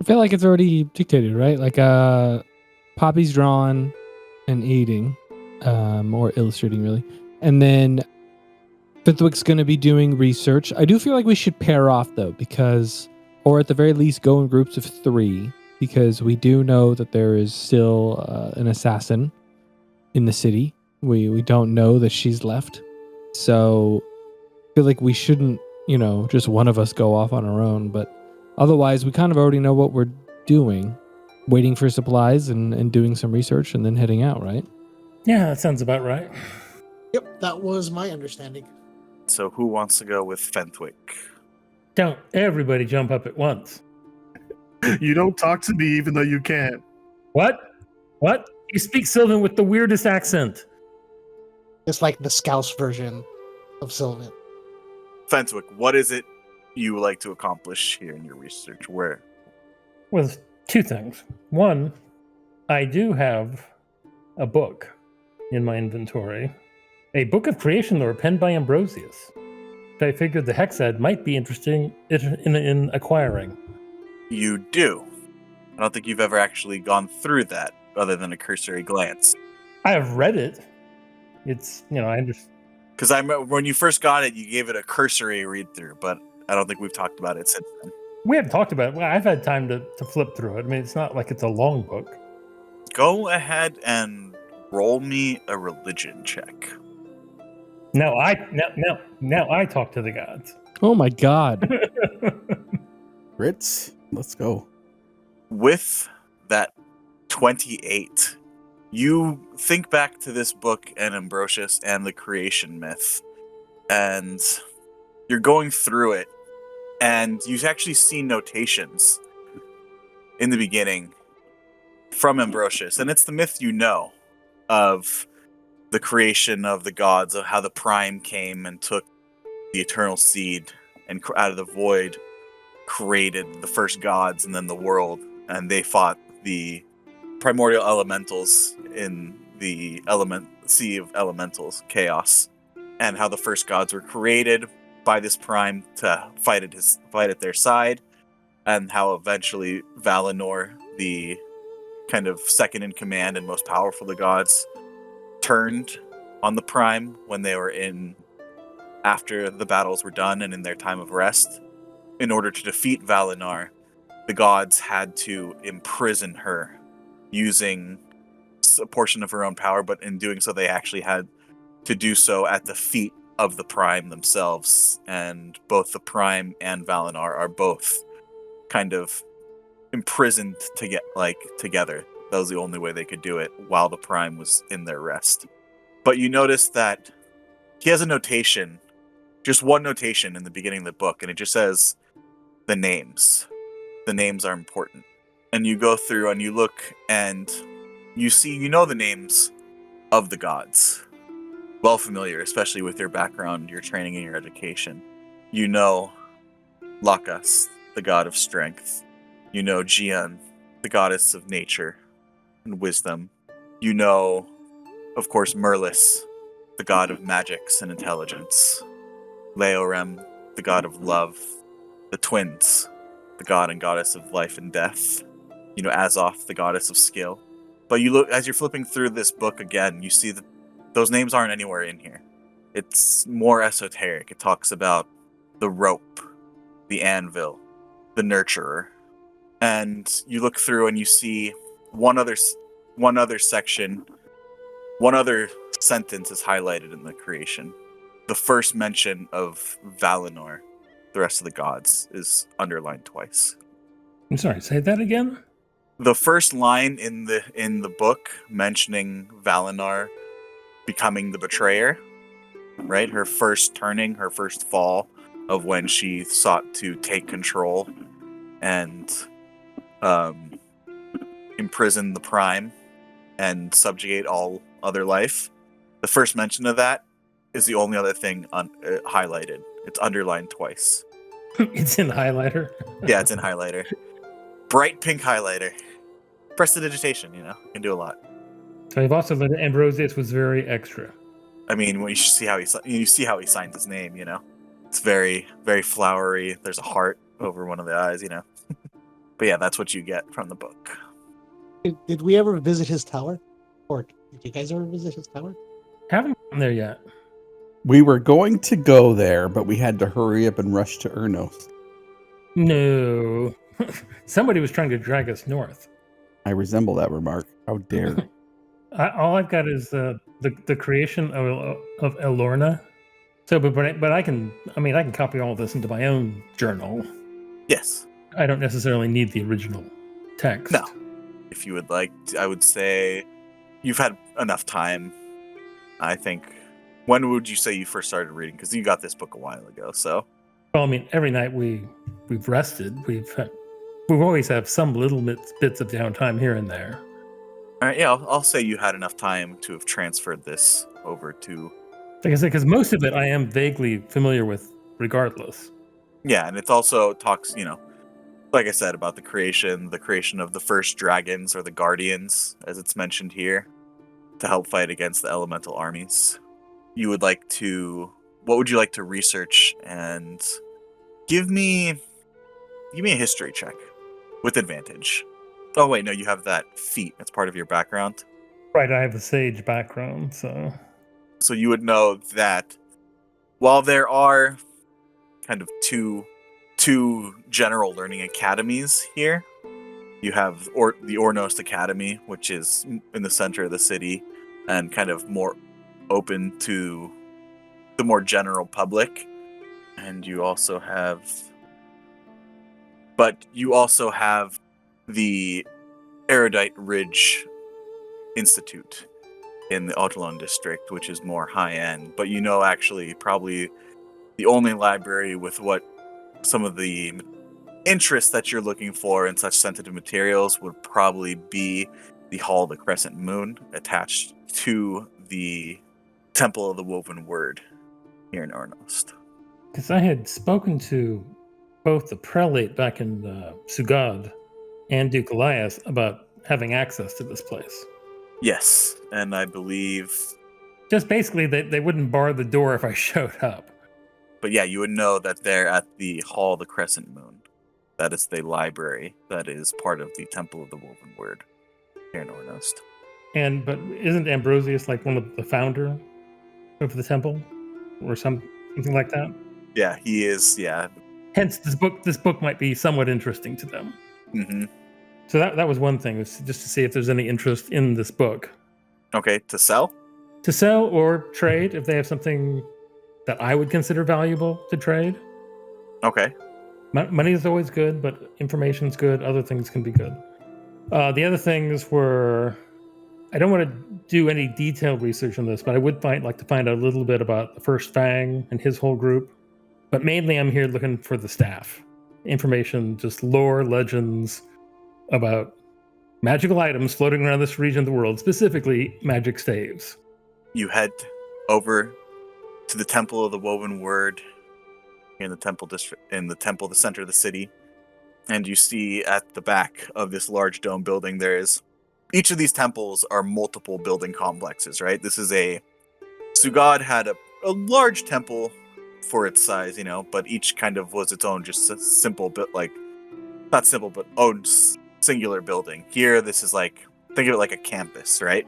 I feel like it's already dictated, right? Like Poppy's drawing and eating, or illustrating really, and then Fithwick's going to be doing research. I do feel like we should pair off though, because, or at the very least, go in groups of 3, because we do know that there is still an assassin in the city. We don't know that she's left, so I feel like we shouldn't, just one of us go off on our own, but otherwise we kind of already know what we're doing, waiting for supplies and doing some research and then heading out, right? Yeah, that sounds about right. Yep, that was my understanding. So who wants to go with Fenthwick? Don't everybody jump up at once. You don't talk to me even though you can. What? What? You speak Sylvan with the weirdest accent. It's like the Scouse version of Sylvan. Fenthwick, what is it you would like to accomplish here in your research? Where? Well, 2 things. One, I do have a book in my inventory. A book of creation lore penned by Ambrosius. I figured the Hexad might be interesting in acquiring. You do. I don't think you've ever actually gone through that, other than a cursory glance. I have read it. It's, I understand. Because I remember when you first got it, you gave it a cursory read through, but I don't think we've talked about it since then. We haven't talked about it. Well, I've had time to flip through it. I mean, it's not like it's a long book. Go ahead and roll me a religion check. Now I talk to the gods. Oh my god. Ritz, let's go. With that 28, you think back to this book and Ambrosius and the creation myth, and you're going through it, and you actually see notations in the beginning from Ambrosius, and it's the myth of the creation of the gods, of how the Prime came and took the eternal seed and out of the void created the first gods and then the world, and they fought the primordial elementals in the sea of elementals, chaos, and how the first gods were created by this Prime to fight at their side, and how eventually Valinor, the kind of second in command and most powerful of the gods, turned on the Prime when they were after the battles were done and in their time of rest. In order to defeat Valinor, the gods had to imprison her using a portion of her own power, but in doing so they actually had to do so at the feet of the Prime themselves, and both the Prime and Valinar are both kind of imprisoned together. That was the only way they could do it while the Prime was in their rest. But you notice that he has a notation, just one notation in the beginning of the book, and it just says the names. The names are important. And you go through and you look and you know the names of the gods. Well familiar, especially with your background, your training, and your education. You know Lakas, the god of strength. You know Jian, the goddess of nature and wisdom. You know, of course, Merlis, the god of magics and intelligence. Leorem, the god of love. The twins, the god and goddess of life and death. You know, Azoth, the goddess of skill. But you look, as you're flipping through this book again, you see that those names aren't anywhere in here. It's more esoteric. It talks about the rope, the anvil, the nurturer. And you look through and you see one other section, one other sentence is highlighted in the creation. The first mention of Valinor, the rest of the gods, is underlined twice. I'm sorry, say that again? The first line in the book mentioning Valinor becoming the betrayer, right? Her first turning, her first fall of when she sought to take control and imprison the Prime and subjugate all other life. The first mention of that is the only other thing highlighted. It's underlined twice. It's in highlighter? Yeah, it's in highlighter. Bright pink highlighter. Prestidigitation, you can do a lot. So you've also learned that Ambrosius was very extra. I mean, when you see how he signs his name, it's very, very flowery. There's a heart over one of the eyes, But yeah, that's what you get from the book. Did we ever visit his tower? Or did you guys ever visit his tower? Haven't gotten there yet. We were going to go there, but we had to hurry up and rush to Ernos. No. Somebody was trying to drag us north. I resemble that remark. How dare. All I've got is the creation of Elorna. So, but I can copy all of this into my own journal. Yes. I don't necessarily need the original text. No. If you would like, I would say you've had enough time. I think. When would you say you first started reading? Because you got this book a while ago. So. Well, I mean, every night we've rested. We've always have some little bits of downtime here and there. All right. Yeah, I'll say you had enough time to have transferred this over to. Like I said, because most of it I am vaguely familiar with, regardless. Yeah, and it also talks, like I said, about the creation of the first dragons or the guardians, as it's mentioned here, to help fight against the elemental armies. What would you like to research? And give me a history check with advantage. Oh wait, no, you have that feat. That's part of your background. Right, I have a sage background, so you would know that while there are kind of two general learning academies here, you have the Ornost Academy, which is in the center of the city and kind of more open to the more general public, and you also have the Erudite Ridge Institute in the Autelon district, which is more high-end, but actually probably the only library with what some of the interests that you're looking for in such sensitive materials would probably be the Hall of the Crescent Moon, attached to the Temple of the Woven Word here in Ernost. Because I had spoken to both the prelate back in Sugad and Duke Elias about having access to this place. Yes, and I believe... Just basically that they wouldn't bar the door if I showed up. But yeah, you would know that they're at the Hall of the Crescent Moon. That is the library that is part of the Temple of the Woven Word here in Ernost. But isn't Ambrosius like one of the founder of the temple? Or something like that? Yeah, he is, yeah. Hence, this book might be somewhat interesting to them. Mm-hmm. So that was one thing, was just to see if there's any interest in this book. Okay, to sell? to sell or trade if they have something that I would consider valuable to trade. Okay. Money is always good, but information's good. Other things can be good. The other things were, I don't want to do any detailed research on this, but I would like to find out a little bit about the First Fang and his whole group. But mainly I'm here looking for the staff. Information, just lore, legends about magical items floating around this region of the world, specifically magic staves. You head over to the Temple of the Woven Word in the temple district, the center of the city, and you see at the back of this large dome building each of these temples are multiple building complexes, right? Sugad had a large temple for its size, but each kind of was its own, just a simple bit, not simple, but own singular building. Here, this is think of it like a campus, right?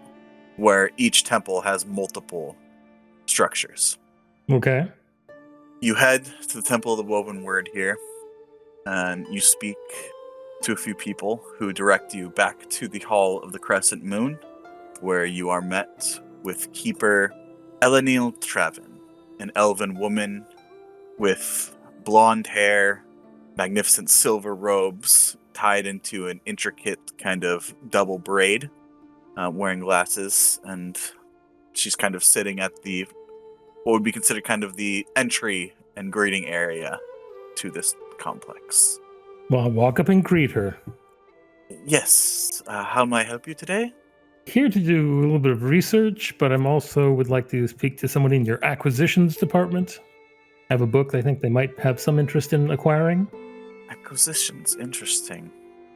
Where each temple has multiple structures. Okay. You head to the Temple of the Woven Word here, and you speak to a few people who direct you back to the Hall of the Crescent Moon, where you are met with Keeper Elenil Travin, an elven woman with blonde hair, magnificent silver robes tied into an intricate kind of double braid, wearing glasses, and she's kind of sitting at what would be considered kind of the entry and greeting area to this complex. Well, I'll walk up and greet her. Yes. How may I help you today? Here to do a little bit of research, but I'm also would like to speak to someone in your acquisitions department. I have a book I think they might have some interest in acquiring. Acquisitions, interesting.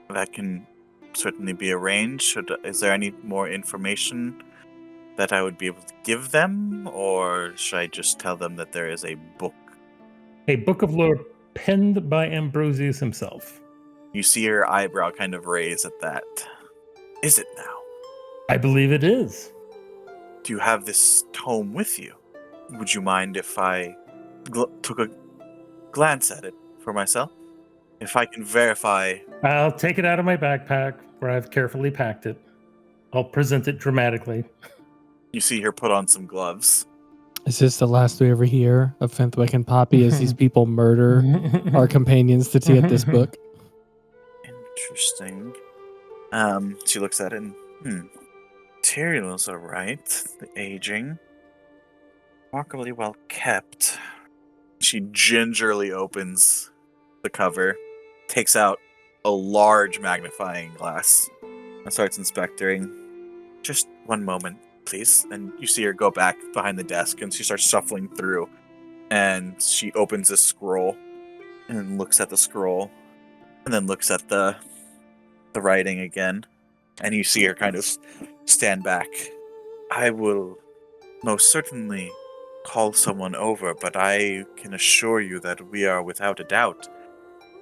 That can certainly be arranged. Is there any more information that I would be able to give them, or should I just tell them that there is a book? A book of lore penned by Ambrosius himself. You see her eyebrow kind of raise at that. Is it now? I believe it is. Do you have this tome with you? Would you mind if I took a glance at it for myself? If I can verify... I'll take it out of my backpack where I've carefully packed it. I'll present it dramatically. You see her put on some gloves. Is this the last we ever hear of Fenthwick and Poppy as these people murder our companions to get this book? Interesting. She looks at it and, materials are right. The aging. Remarkably well kept. She gingerly opens the cover, takes out a large magnifying glass, and starts inspecting. Just one moment, please. And you see her go back behind the desk, and she starts shuffling through. And she opens a scroll, and looks at the scroll, and then looks at the writing again. And you see her kind of stand back. I will most certainly call someone over, but I can assure you that we are without a doubt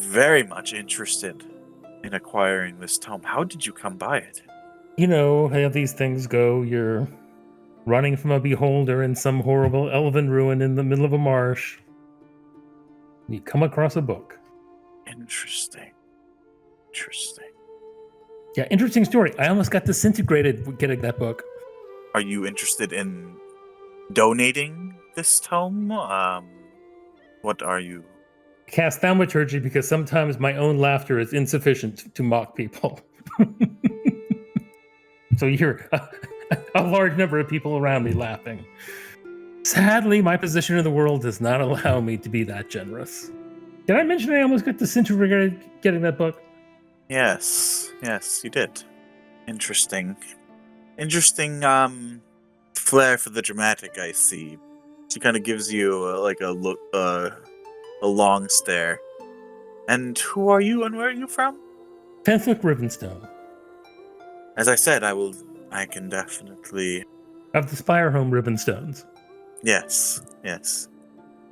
very much interested in acquiring this tome. How did you come by it? You know how these things go. You're running from a beholder in some horrible elven ruin in the middle of a marsh. You come across a book. Interesting. Yeah, interesting story. I almost got disintegrated getting that book. Are you interested in donating this tome? What are you? Cast thaumaturgy because sometimes my own laughter is insufficient to mock people. So you hear a large number of people around me laughing. Sadly, my position in the world does not allow me to be that generous. Did I mention I almost got disintegrated getting that book? Yes, you did. Interesting, flair for the dramatic, I see. She kind of gives you a long stare. And who are you and where are you from? Fenthwick Rivenstone. As I said, I can definitely... Of the Spirehome Rivenstones. Yes.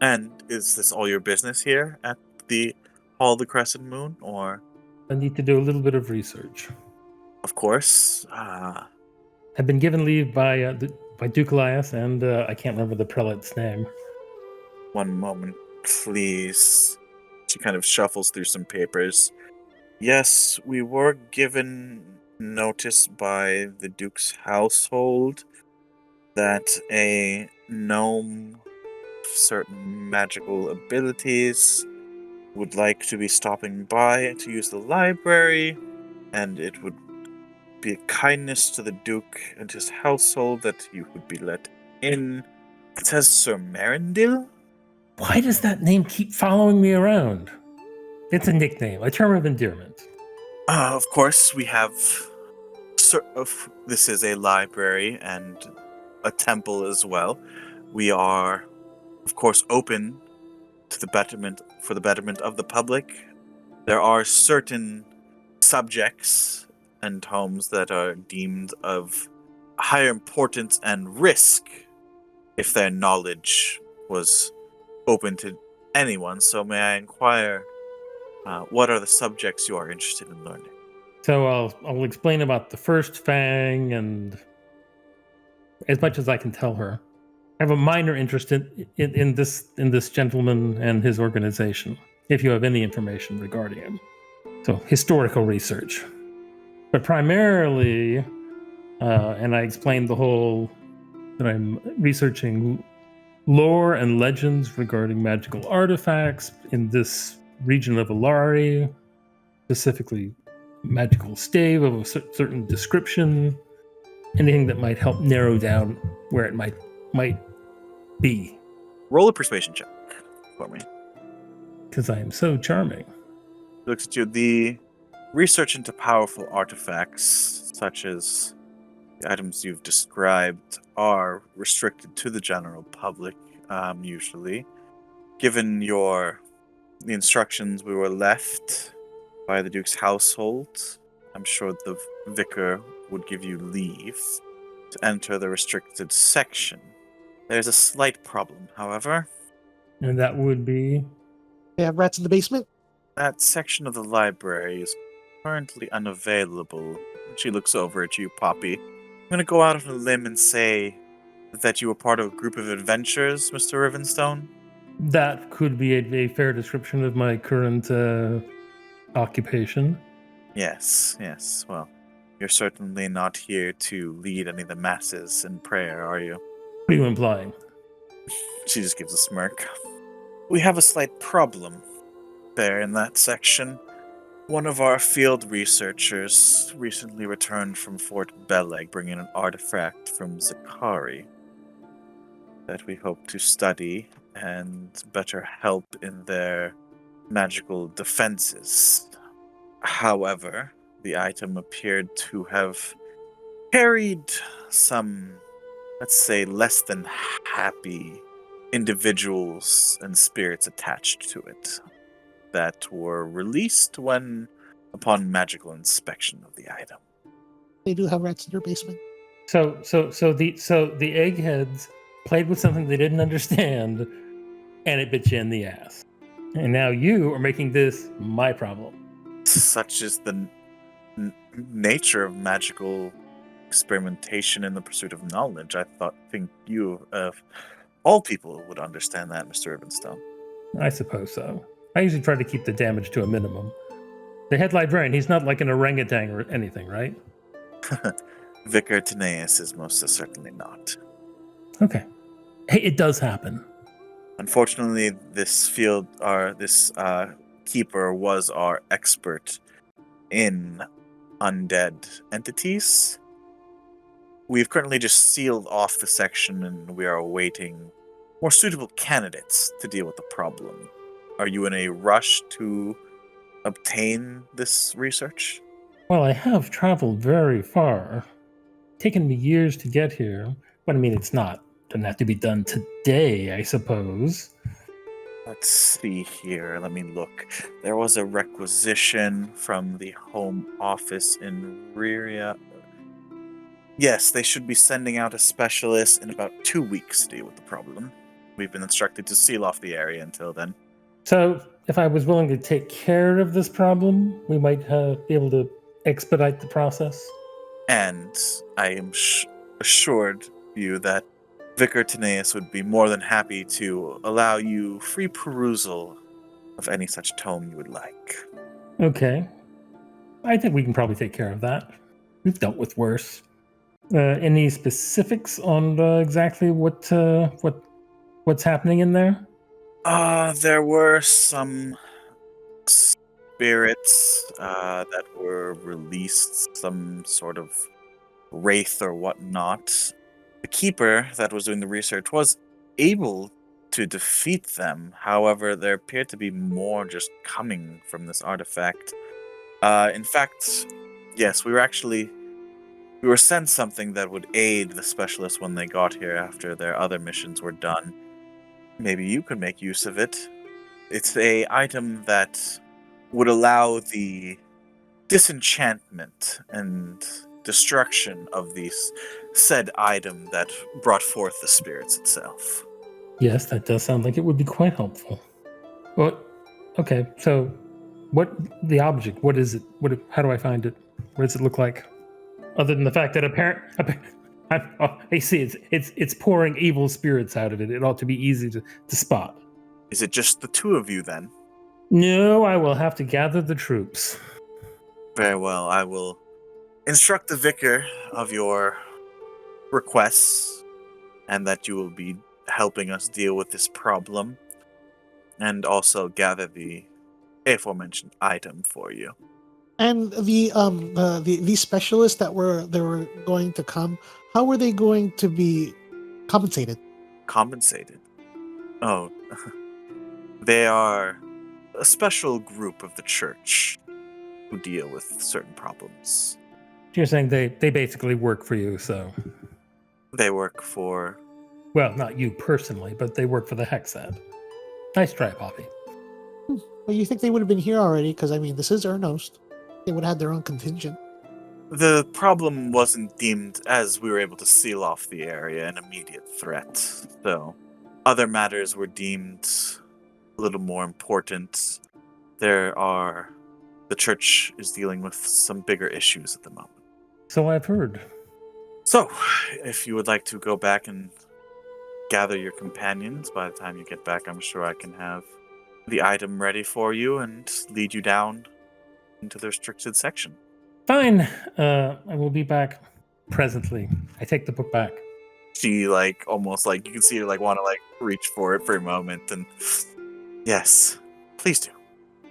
And is this all your business here at the Hall of the Crescent Moon, or? I need to do a little bit of research. Of course. I've been given leave by Duke Elias, and I can't remember the prelate's name. One moment, please. She kind of shuffles through some papers. Yes, we were given notice by the Duke's household that a gnome of certain magical abilities would like to be stopping by to use the library, and it would be a kindness to the Duke and his household that you would be let in. It says Sir Merindil? Why does that name keep following me around? It's a nickname, a term of endearment. Of course, we have. This is a library and a temple as well. We are, of course, open to the betterment of the public. There are certain subjects and homes that are deemed of higher importance and risk if their knowledge was open to anyone. So may I inquire, what are the subjects you are interested in learning? So I'll explain about the first fang, and as much as I can tell her, I have a minor interest in this gentleman and his organization. If you have any information regarding him, so historical research, but primarily, and I explained the whole that I'm researching lore and legends regarding magical artifacts in this region of Alari, specifically magical stave of a certain description, anything that might help narrow down where it might be. Roll a persuasion check for me. Because I am so charming. He looks at you. The research into powerful artifacts, such as the items you've described, are restricted to the general public, usually. Given the instructions we were left by the Duke's household, I'm sure the vicar would give you leave to enter the restricted section. There's a slight problem, however. And that would be... They have rats in the basement? That section of the library is currently unavailable. She looks over at you, Poppy. I'm going to go out on a limb and say that you were part of a group of adventurers, Mr. Rivenstone. That could be a fair description of my current occupation. Yes. Well, you're certainly not here to lead any of the masses in prayer, are you? What are you implying? She just gives a smirk. We have a slight problem there in that section. One of our field researchers recently returned from Fort Beleg, bringing an artifact from Zakari that we hope to study and better help in their magical defenses. However, the item appeared to have carried some, let's say, less than happy individuals and spirits attached to it that were released upon magical inspection of the item. They do have rats in their basement. So the eggheads played with something they didn't understand, and it bit you in the ass. And now you are making this my problem. Such is the nature of magical experimentation in the pursuit of knowledge. I think you, of all people, would understand that, Mr. Urbanstone. I suppose so. I usually try to keep the damage to a minimum. The head librarian, he's not like an orangutan or anything, right? Vicar Taneus is most certainly not. Okay. Hey, it does happen. Unfortunately, this keeper was our expert in undead entities. We've currently just sealed off the section, and we are awaiting more suitable candidates to deal with the problem. Are you in a rush to obtain this research? Well, I have traveled very far. Taken me years to get here. But I mean, doesn't have to be done today, I suppose. Let's see here. Let me look. There was a requisition from the Home Office in Riria. Yes, they should be sending out a specialist in about 2 weeks to deal with the problem. We've been instructed to seal off the area until then. So, if I was willing to take care of this problem, we might be able to expedite the process. And I am assured you that Vicar Taneus would be more than happy to allow you free perusal of any such tome you would like. Okay. I think we can probably take care of that. We've dealt with worse. Any specifics on exactly what's happening in there? There were some spirits that were released, some sort of wraith or whatnot. The keeper that was doing the research was able to defeat them. However, there appeared to be more just coming from this artifact. In fact, yes, we were sent something that would aid the specialists when they got here after their other missions were done. Maybe you could make use of it. It's a item that would allow the disenchantment and destruction of these said item that brought forth the spirits itself. Yes, that does sound like it would be quite helpful. Well, okay, so what the object? What is it? How do I find it? What does it look like? Other than the fact that I see it's pouring evil spirits out of it. It ought to be easy to spot. Is it just the two of you then? No, I will have to gather the troops. Very well, I will instruct the vicar of your requests and that you will be helping us deal with this problem and also gather the aforementioned item for you. And the specialists that were going to come, how were they going to be compensated? Compensated? Oh, they are a special group of the church who deal with certain problems. You're saying they basically work for you, so... They work for... Well, not you personally, but they work for the Hexad. Nice try, Poppy. Well, you think they would have been here already? Because, I mean, this is Ernost. They would have had their own contingent. The problem wasn't deemed, as we were able to seal off the area, an immediate threat. So, other matters were deemed a little more important. The church is dealing with some bigger issues at the moment. So I've heard. So, if you would like to go back and gather your companions, by the time you get back, I'm sure I can have the item ready for you and lead you down into the restricted section. Fine. I will be back presently. I take the book back. She almost you can see her want to reach for it for a moment, and yes, please do.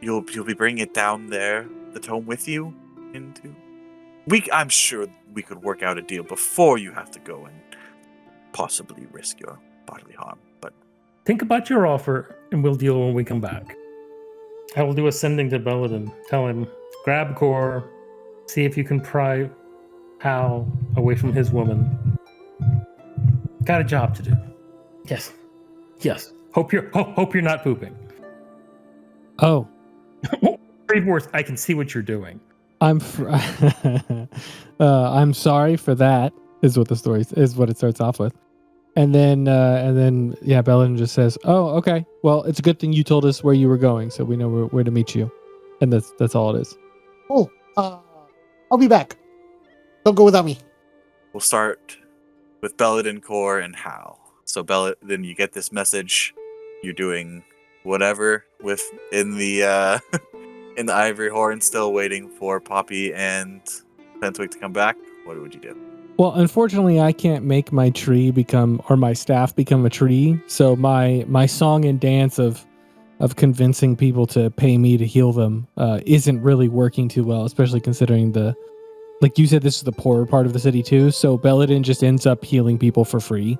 You'll be bringing it down there, the tome with you into. I'm sure we could work out a deal before you have to go and possibly risk your bodily harm. But think about your offer, and we'll deal when we come back. I will do a sending to Belladin. Tell him, grab Core, see if you can pry Hal away from his woman. Got a job to do. Yes. Hope you're not pooping. Oh. Brave words, I can see what you're doing. I'm sorry for that. Is what it starts off with, and then Belladin just says, "Oh, okay. Well, it's a good thing you told us where you were going, so we know where to meet you." And that's all it is. Oh, I'll be back. Don't go without me. We'll start with Belladin, Core, and Hal. So Belladin, you get this message. You're doing whatever in the in the Ivory Horn, still waiting for Poppy and Fentwick to come back. What would you do? Well, unfortunately, I can't make my my staff become a tree. So my song and dance of convincing people to pay me to heal them isn't really working too well, especially considering like you said, this is the poorer part of the city too. So Belladin just ends up healing people for free.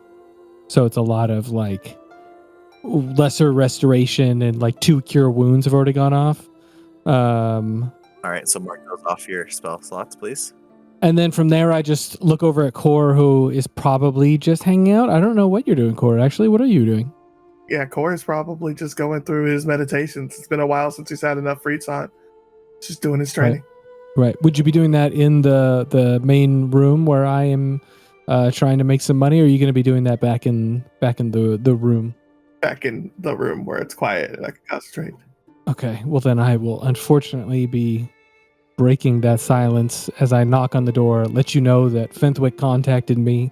So it's a lot of lesser restoration, and 2 cure wounds have already gone off. All right, so mark those off your spell slots, please. And then from there, I just look over at Core, who is probably just hanging out. I don't know what you're doing, Core. Actually, what are you doing? Yeah, Core is probably just going through his meditations. It's been a while since he's had enough free time. Just doing his training. Right. Would you be doing that in the main room where I am trying to make some money, or are you going to be doing that back in the room? Back in the room where it's quiet and I can concentrate. Okay. Well, then I will unfortunately be breaking that silence as I knock on the door, let you know that Fentwick contacted me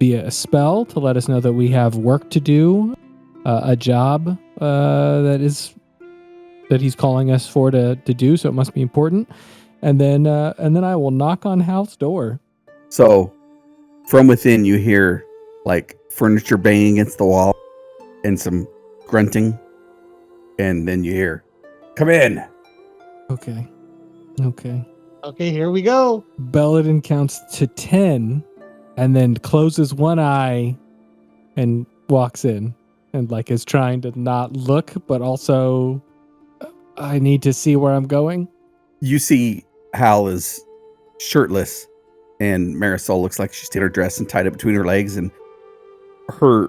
via a spell to let us know that we have work to do, a job that he's calling us for to do, so it must be important. And then I will knock on Hal's door. So From within, you hear like furniture banging against the wall and some grunting. And then you hear, "Come in." Okay. Okay. Okay, here we go. Belladin counts to 10 and then closes one eye and walks in and like is trying to not look, but also I need to see where I'm going. You see Hal is shirtless, and Marisol looks like she's taken her dress and tied it between her legs, and her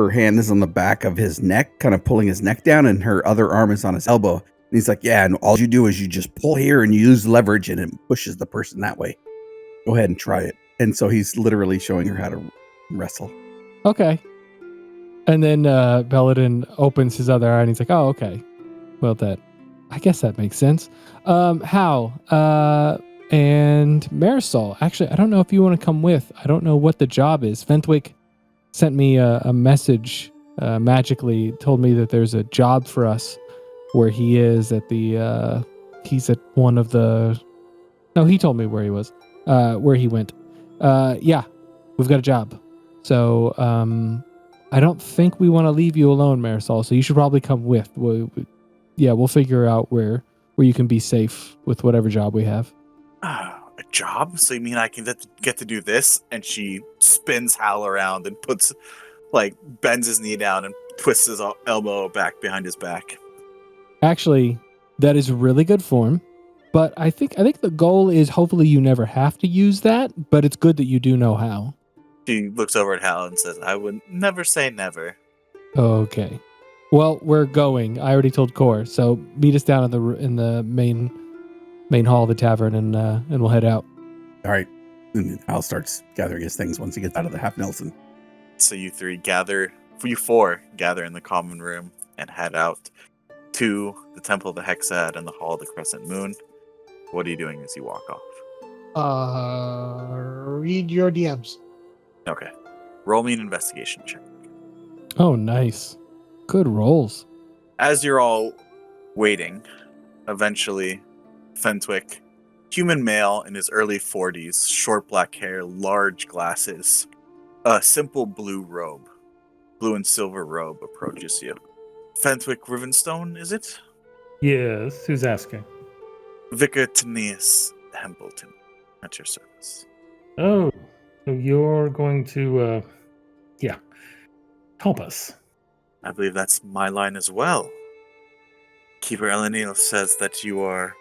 hand is on the back of his neck, kind of pulling his neck down, and her other arm is on his elbow. And he's like, "Yeah, and all you do is you just pull here and you use leverage, and it pushes the person that way. Go ahead and try it." And so he's literally showing her how to wrestle. Okay. And then Belladin opens his other eye and he's like, "Oh, okay. Well, I guess that makes sense." Hal, and Marisol, actually, I don't know if you want to come with. I don't know what the job is. Fentwick sent me a message magically, told me that there's a job for us where he is at the, he's at one of the, no, he told me where he was, where he went. Yeah, we've got a job. So, I don't think we want to leave you alone, Marisol, so you should probably come with. We'll figure out where you can be safe with whatever job we have. A job? So you mean I can get to do this? And she spins Hal around and bends his knee down and twists his elbow back behind his back. Actually, that is really good form. But I think the goal is hopefully you never have to use that, but it's good that you do know how. She looks over at Hal and says, "I would never say never." Okay. Well, we're going. I already told Core, so meet us down in the main hall of the tavern, and we'll head out. All right. And Hal starts gathering his things once he gets out of the Half Nelson. So you four gather in the common room and head out to the Temple of the Hexad and the Hall of the Crescent Moon. What are you doing as you walk off? Read your DMs. Okay. Roll me an investigation check. Oh, nice. Good rolls. As you're all waiting, eventually, Fentwick, human male in his early 40s, short black hair, large glasses, a simple blue and silver robe approaches you. Fentwick Rivenstone, is it? Yes, who's asking? Vicar Tanius Hempleton, at your service. Oh, so you're going to, help us. I believe that's my line as well. Keeper Elenil says that you are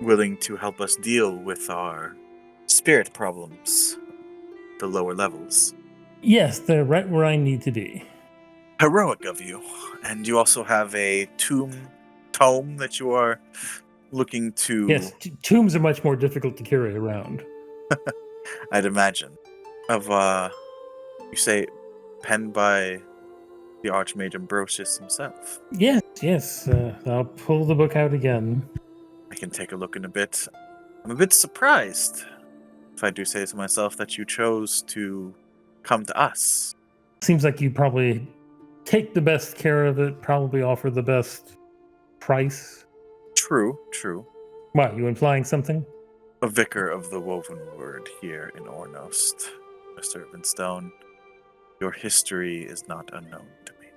willing to help us deal with our spirit problems, the lower levels. Yes, they're right where I need to be. Heroic of you. And you also have a tome that you are looking to... Yes, tombs are much more difficult to carry around. I'd imagine. Of, you say, penned by the Archmage Ambrosius himself. Yes. I'll pull the book out again. I can take a look in a bit. I'm a bit surprised, if I do say to myself, that you chose to come to us. Seems like you probably take the best care of it, probably offer the best price. True. What, you implying something? A vicar of the Woven Word here in Ornost, Mr. Rivenstone. Your history is not unknown to me.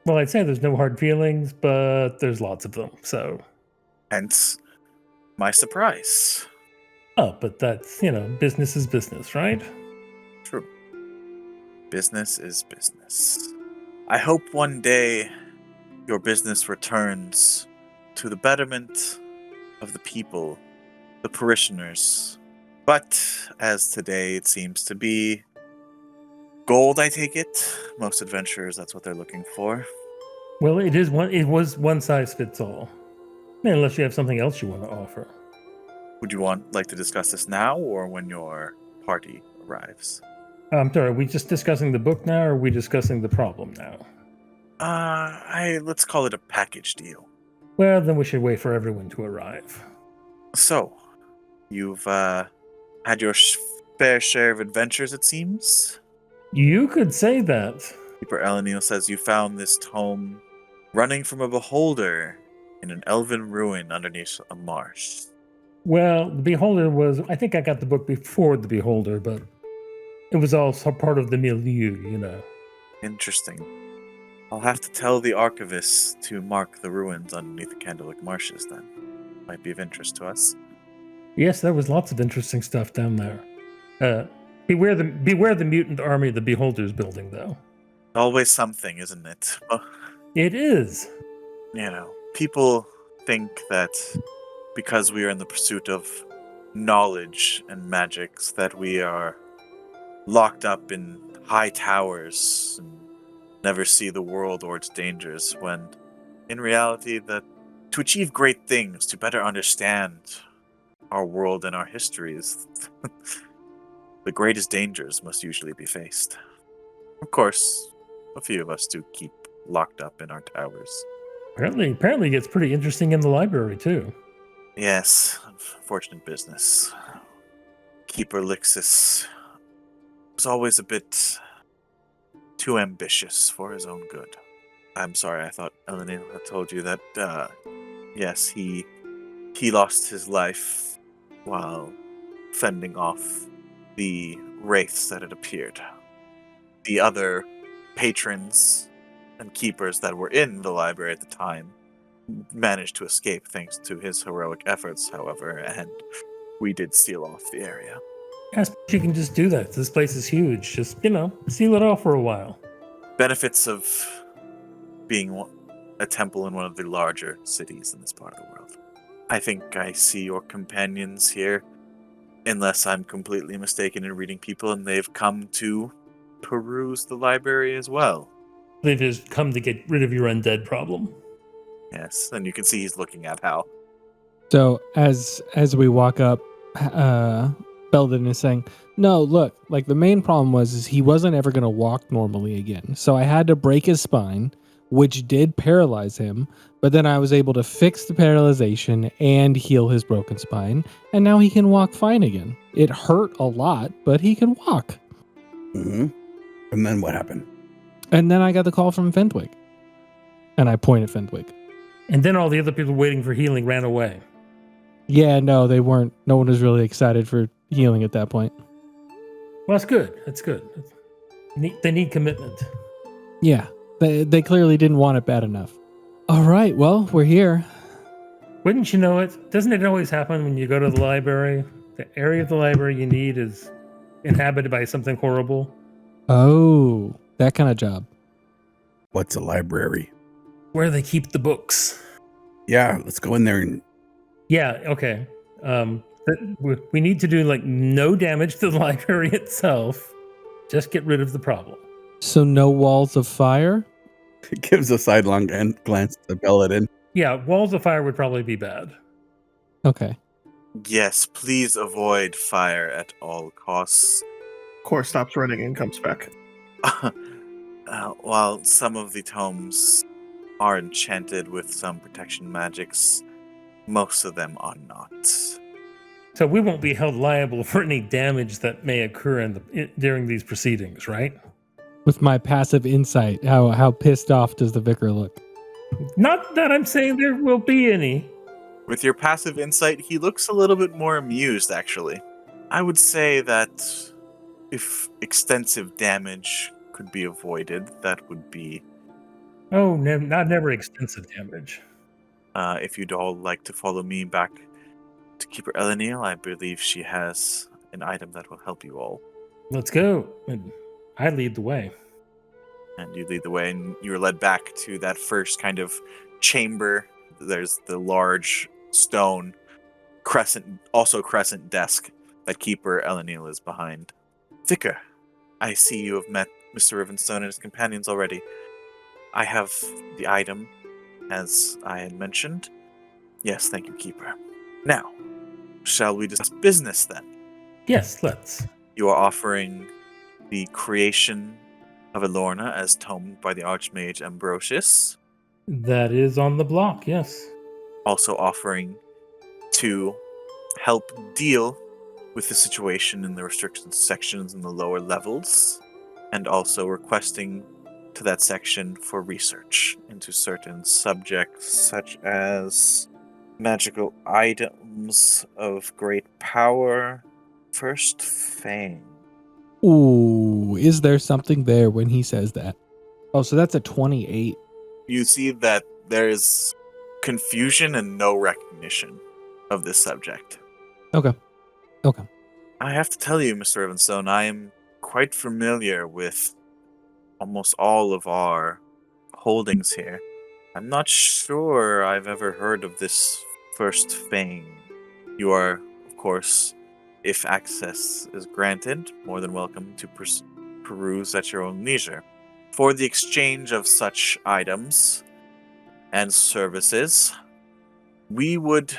Well, I'd say there's no hard feelings, but there's lots of them, so... Hence, my surprise. Oh, but that's, business is business, right? True. Business is business. I hope one day your business returns to the betterment of the people, the parishioners. But as today it seems to be gold, I take it. Most adventurers, that's what they're looking for. Well, it was one size fits all. Unless you have something else you want to offer. Would you like to discuss this now or when your party arrives? I'm sorry, are we just discussing the book now, or are we discussing the problem now? Let's call it a package deal. Well, then we should wait for everyone to arrive. So, you've had your fair share of adventures, it seems? You could say that. Keeper Elenil says you found this tome running from a beholder in an elven ruin underneath a marsh. Well, the Beholder I think I got the book before the Beholder, but It was all part of the milieu, you know. Interesting. I'll have to tell the archivist to mark the ruins underneath the Candlewick Marshes then. Might be of interest to us. Yes, there was lots of interesting stuff down there. Beware the mutant army the Beholder's building, though. Always something, isn't it? Well, It is. people think that because we are in the pursuit of knowledge and magics, that we are locked up in high towers and never see the world or its dangers, when in reality that to achieve great things, to better understand our world and our histories, the greatest dangers must usually be faced. Of course, a few of us do keep locked up in our towers. Apparently it gets pretty interesting in the library, too. Yes, unfortunate business. Keeper Lixis was always a bit too ambitious for his own good. I'm sorry, I thought Elenil had told you that, yes, he lost his life while fending off the wraiths that had appeared. The other patrons and keepers that were in the library at the time managed to escape thanks to his heroic efforts, however, and we did seal off the area. I suppose you can just do that. This place is huge. Just, seal it off for a while. Benefits of being a temple in one of the larger cities in this part of the world. I think I see your companions here, unless I'm completely mistaken in reading people, and they've come to peruse the library as well. They've just come to get rid of your undead problem. Yes, and you can see he's looking at Hal. So as we walk up, Belden is saying, "No, look, like the main problem is he wasn't ever going to walk normally again. So I had to break his spine, which did paralyze him, but then I was able to fix the paralyzation and heal his broken spine, and now he can walk fine again. It hurt a lot, but he can walk." Mm-hmm. And then what happened? And then I got the call from Fentwick. And I point at Fentwick. And then all the other people waiting for healing ran away. Yeah, no, they weren't. No one was really excited for healing at that point. Well, that's good. That's good. They need commitment. Yeah, they clearly didn't want it bad enough. All right, well, we're here. Wouldn't you know it? Doesn't it always happen when you go to the library? The area of the library you need is inhabited by something horrible. Oh, that kind of job. What's a library? Where they keep the books. Yeah, let's go in there and... Yeah, okay. We need to do no damage to the library itself. Just get rid of the problem. So no walls of fire? gives a sidelong glance to Belladin. Yeah, walls of fire would probably be bad. Okay. Yes, please avoid fire at all costs. Core stops running and comes back. While some of the tomes are enchanted with some protection magics, most of them are not. So we won't be held liable for any damage that may occur during these proceedings, right? With my passive insight, how pissed off does the vicar look? Not that I'm saying there will be any. With your passive insight, he looks a little bit more amused, actually. I would say that if extensive damage could be avoided, that would be... Oh, never extensive damage. If you'd all like to follow me back to Keeper Elenil, I believe she has an item that will help you all. Let's go. And I lead the way. And you lead the way, and you're led back to that first kind of chamber. There's the large stone crescent desk that Keeper Elenil is behind. Vicar, I see you have met Mr. Rivenstone and his companions already. I have the item, as I had mentioned. Yes, thank you, Keeper. Now, shall we discuss business then? Yes, let's. You are offering the creation of Elorna as tomed by the Archmage Ambrosius. That is on the block, yes. Also offering to help deal with the situation in the restricted sections in the lower levels, and also requesting to that section for research into certain subjects such as magical items of great power. First Fang. Ooh, is there something there when he says that? Oh, so that's a 28. You see that there is confusion and no recognition of this subject. Okay. I have to tell you, Mr. Evanstone, I am quite familiar with almost all of our holdings here. I'm not sure I've ever heard of this first Fang. You are, of course, if access is granted, more than welcome to peruse at your own leisure. For the exchange of such items and services, we would,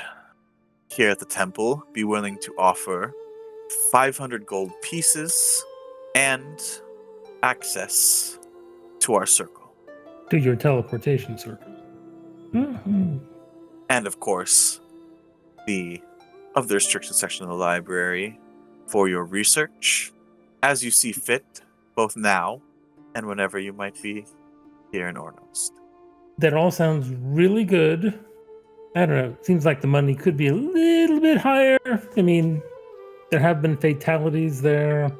here at the temple, be willing to offer 500 gold pieces and access to our circle. To your teleportation circle. Mhm. And of course, the of the restricted section of the library for your research, as you see fit, both now and whenever you might be here in Ornost. That all sounds really good. I don't know. It seems like the money could be a little bit higher. I mean, there have been fatalities there.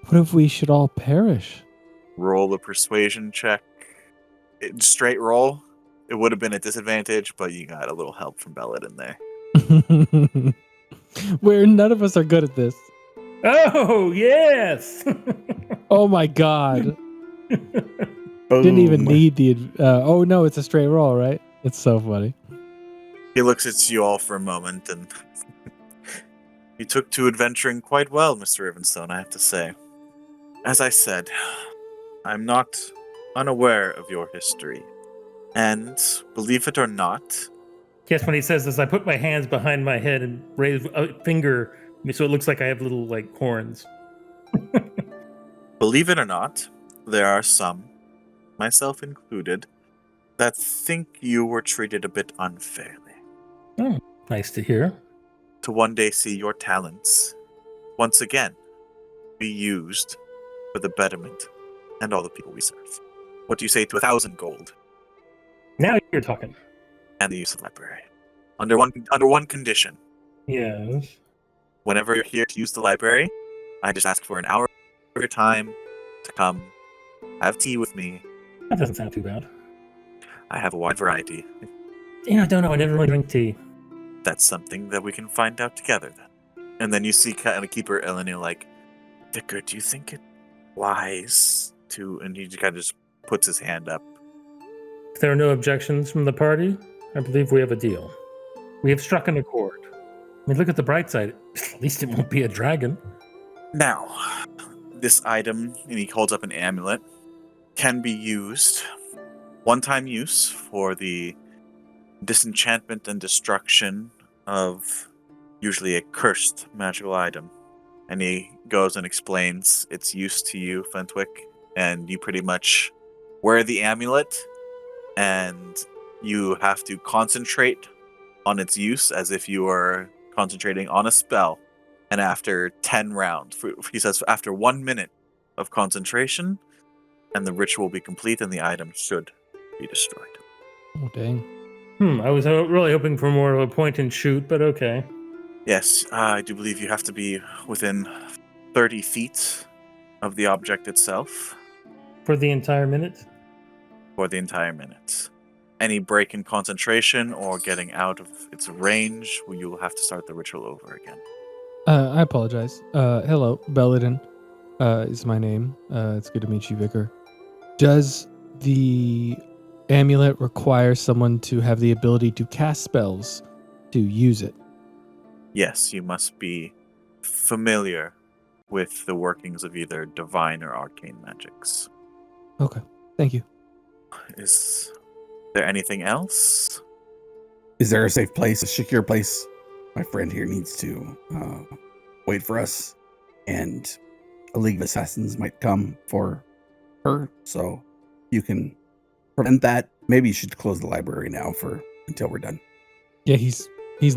What if we should all perish? Roll a persuasion check. Straight roll. It would have been a disadvantage, but you got a little help from Bellet in there. Where none of us are good at this. Oh, yes. Oh my god. Boom. Didn't even need the. Oh no, it's a straight roll, right? It's so funny. He looks at you all for a moment, and you took to adventuring quite well, Mr. Rivenstone, I have to say. As I said, I'm not unaware of your history. And, believe it or not, Yes, when he says this, I put my hands behind my head and raise a finger so it looks like I have little, like, horns. believe it or not, there are some, myself included, that think you were treated a bit unfairly. Oh, nice to hear. To one day see your talents, once again, be used for the betterment and all the people we serve. What do you say to 1,000 gold Now you're talking. and the use of the library? Under one condition. Yes. Whenever you're here to use the library, I just ask for an hour of your time to come have tea with me. That doesn't sound too bad. I have a wide variety. I don't know. I never really drink tea. That's something that we can find out together then. And then you see kind of Keeper Eleanor like, Vicar, do you think it wise to... And he kind of just puts his hand up. If there are no objections from the party, I believe we have a deal. We have struck an accord. I mean, look at the bright side. At least it won't be a dragon. Now, this item, and he holds up an amulet, can be used, one-time use, for the disenchantment and destruction of usually a cursed magical item. And he goes and explains its use to you, Flintwick, and you pretty much wear the amulet, and you have to concentrate on its use as if you were concentrating on a spell. And after 10 rounds, he says after 1 minute of concentration, and the ritual will be complete and the item should be destroyed. Oh dang. I was really hoping for more of a point and shoot, but okay. Yes, I do believe you have to be within 30 feet of the object itself For the entire minute? for the entire minute. Any break in concentration or getting out of its range, you will have to start the ritual over again. I apologize. Hello, Belladin is my name. It's good to meet you, Vicar. Does the amulet require someone to have the ability to cast spells to use it? Yes, you must be familiar with the workings of either divine or arcane magics. Okay, thank you. Is there anything else? Is there a safe place, a secure place? My friend here needs to wait for us, and a League of Assassins might come for her. So you can prevent that. Maybe you should close the library now until we're done. Yeah, he's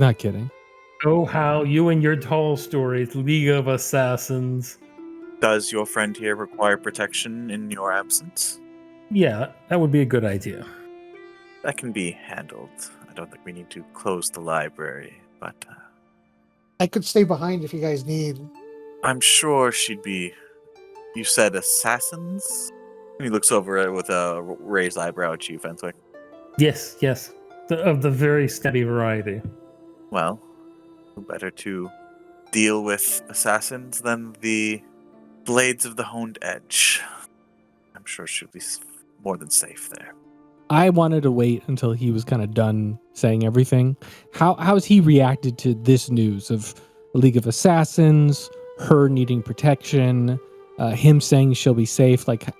not kidding. Oh, how you and your tall stories, League of Assassins. Does your friend here require protection in your absence? Yeah, that would be a good idea. That can be handled. I don't think we need to close the library, but I could stay behind if you guys need. I'm sure she'd be You said assassins? And he looks over it with a raised eyebrow at you, Fenwick. Yes, yes. Of the very steady variety. Well, better to deal with assassins than the blades of the honed edge. I'm sure she'll be more than safe there. I wanted to wait until he was kind of done saying everything. How's he reacted to this news of a League of Assassins, her needing protection, him saying she'll be safe? Like,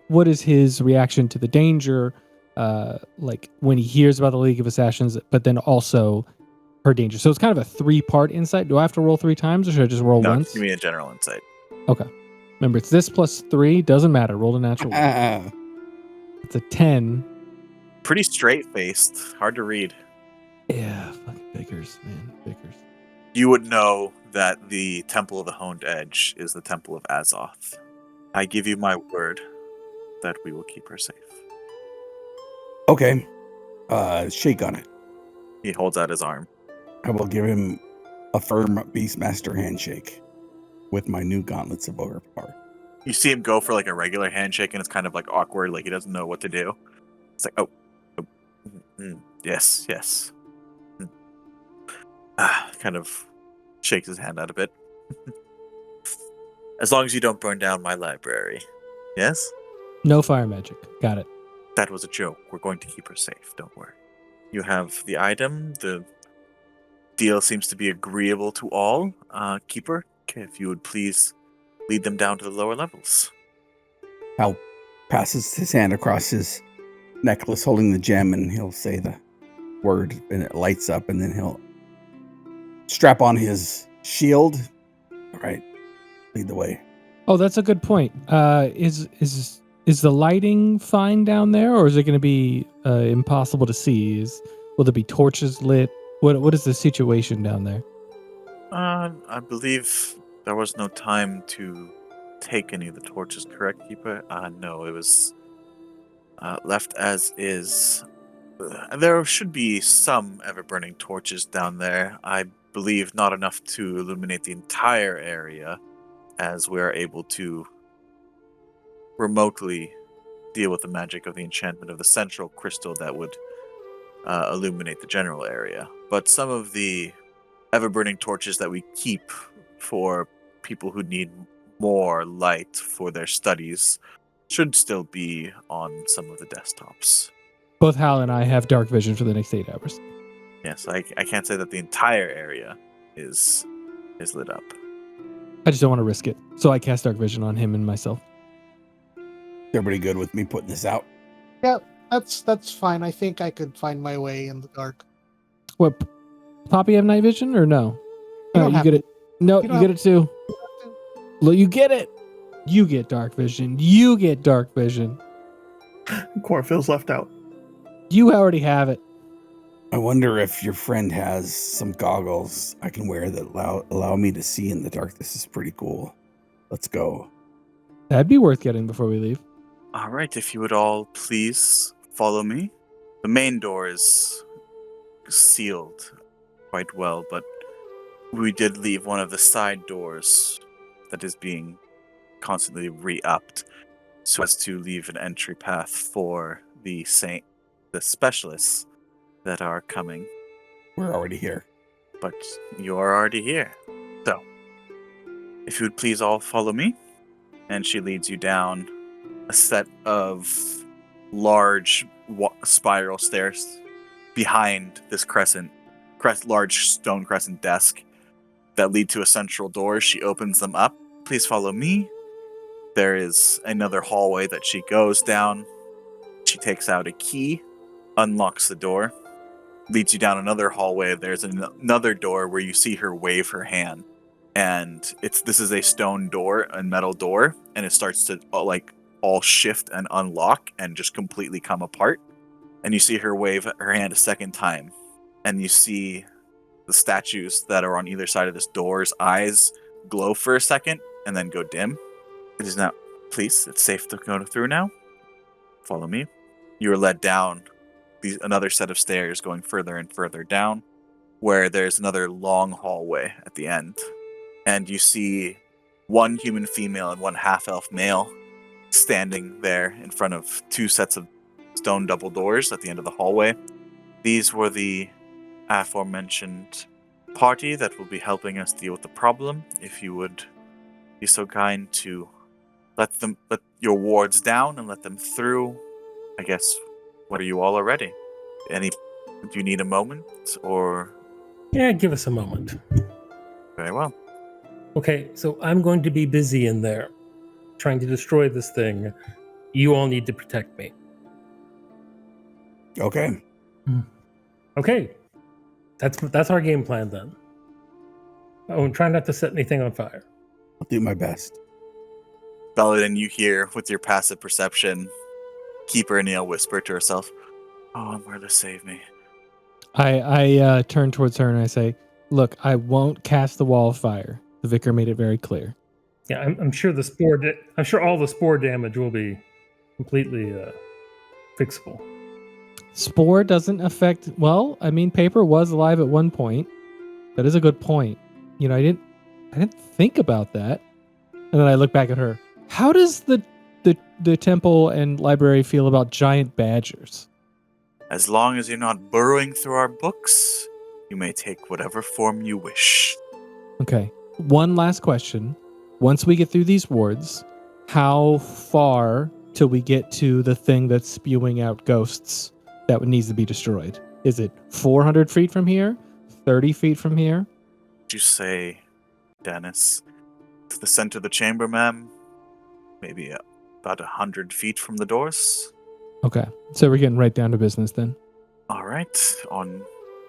what is his reaction to the danger? Like when he hears about the League of Assassins, but then also her danger. So it's kind of a 3-part insight. Do I have to roll 3 times, or should I just roll No, once? give me a general insight. Okay. Remember, it's this plus 3. Doesn't matter. Roll a natural one. It's a 10. Pretty straight-faced. Hard to read. Yeah, fucking Vickers, man. Vickers. You would know that the Temple of the Honed Edge is the Temple of Azoth. I give you my word that we will keep her safe. Okay. Shake on it. He holds out his arm. I will give him a firm Beastmaster handshake with my new gauntlets of ogre power. You see him go for like a regular handshake, and it's kind of like awkward, like he doesn't know what to do. It's like, yes. Kind of shakes his hand out a bit. As long as you don't burn down my library. Yes? No fire magic. Got it. That was a joke. We're going to keep her safe. Don't worry. You have the item. The deal seems to be agreeable to all. Keeper, if you would please lead them down to the lower levels. Hal passes his hand across his necklace holding the gem, and he'll say the word, and it lights up, and then he'll strap on his shield. All right, lead the way. Oh, that's a good point. Is the lighting fine down there, or is it going to be impossible to see? Will there be torches lit? What is the situation down there? I believe there was no time to take any of the torches, correct, Keeper? No, it was left as is. There should be some ever-burning torches down there. I believe not enough to illuminate the entire area, as we are able to remotely deal with the magic of the enchantment of the central crystal that would illuminate the general area. But some of the ever-burning torches that we keep for people who need more light for their studies should still be on some of the desktops. Both Hal and I have dark vision for the next 8 hours. Yes, I can't say that the entire area is lit up. I just don't want to risk it. So I cast dark vision on him and myself. Everybody good with me putting this out? That's fine. I think I could find my way in the dark. What? Poppy have night vision or no? You don't You have get to. it. No, You you don't get it too. Look, you get it. You get dark vision. You get dark vision. Core feels left out. You already have it. I wonder if your friend has some goggles I can wear that allow me to see in the dark. This is pretty cool. Let's go. That'd be worth getting before we leave. All right, if you would all please follow me. The main door is sealed quite well, but we did leave one of the side doors that is being constantly re-upped so as to leave an entry path for the specialists that are coming. We're already here. But you are already here. So, if you would please all follow me. And she leads you down a set of large spiral stairs behind this large stone crescent desk that lead to a central door. She opens them up. Please follow me. There is another hallway that she goes down. She takes out a key, unlocks the door, leads you down another hallway. There's another door where you see her wave her hand. And this is a stone door, a metal door, and it starts to all shift and unlock and just completely come apart. And you see her wave her hand a second time, and you see the statues that are on either side of this door's eyes glow for a second and then go dim. It is now, please, it's safe to go through now. Follow me. You are led down another set of stairs going further and further down, where there's another long hallway at the end. And you see one human female and one half-elf male standing there in front of two sets of stone double doors at the end of the hallway. These were the aforementioned party that will be helping us deal with the problem. If you would be so kind to let your wards down and let them through. I guess, what are you all ready? Do you need a moment, or? Yeah, give us a moment. Very well. Okay, so I'm going to be busy in there trying to destroy this thing. You all need to protect me. Okay. Okay. That's our game plan then. Oh, and try not to set anything on fire. I'll do my best. Belladin, you hear with your passive perception, Keeper Neil whisper to herself, "Oh, Marla, save me." I turn towards her and I say, "Look, I won't cast the wall of fire. The vicar made it very clear." Yeah, I'm sure I'm sure all the spore damage will be completely fixable. Spore doesn't affect. Well, I mean, Paper was alive at one point. That is a good point. You know, I didn't think about that. And then I look back at her. How does the temple and library feel about giant badgers? As long as you're not burrowing through our books, you may take whatever form you wish. Okay. One last question. Once we get through these wards, how far till we get to the thing that's spewing out ghosts that needs to be destroyed? Is it 400 feet from here? 30 feet from here? Would you say, Dennis, to the center of the chamber, ma'am? Maybe about 100 feet from the doors? Okay. So we're getting right down to business then. All right. On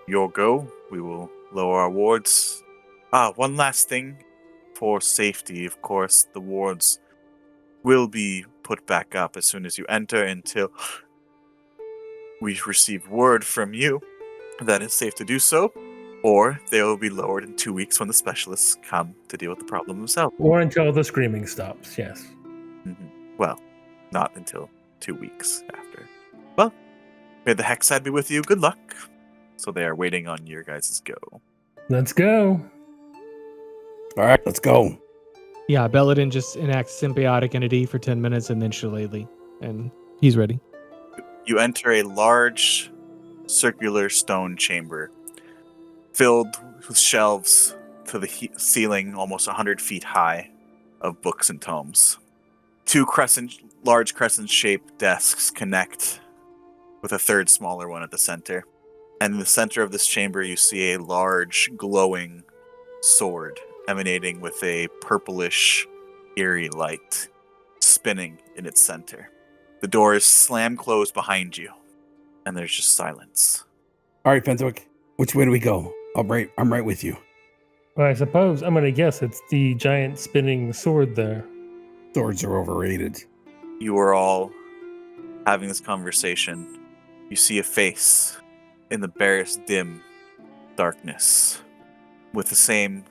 your go, we will lower our wards. One last thing. For safety, of course, the wards will be put back up as soon as you enter until we receive word from you that it's safe to do so, or they will be lowered in 2 weeks when the specialists come to deal with the problem themselves. Or until the screaming stops, yes. Well, not until 2 weeks after. Well, may the hex side be with you. Good luck. So they are waiting on your guys' go. Let's go. All right, let's go. Yeah, Belladin just enacts symbiotic entity for 10 minutes and then Shillelagh. And he's ready. You enter a large circular stone chamber filled with shelves to the ceiling almost 100 feet high of books and tomes. Two large crescent-shaped desks connect with a third smaller one at the center. And in the center of this chamber, you see a large, glowing sword emanating with a purplish, eerie light spinning in its center. The doors slam closed behind you, and there's just silence. All right, Fenswick, which way do we go? I'm right with you. Well, I suppose I'm going to guess it's the giant spinning sword there. Swords are overrated. You are all having this conversation. You see a face in the barest dim darkness with the same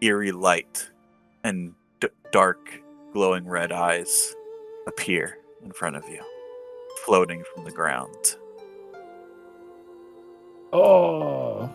eerie light and dark glowing red eyes appear in front of you, floating from the ground. Oh.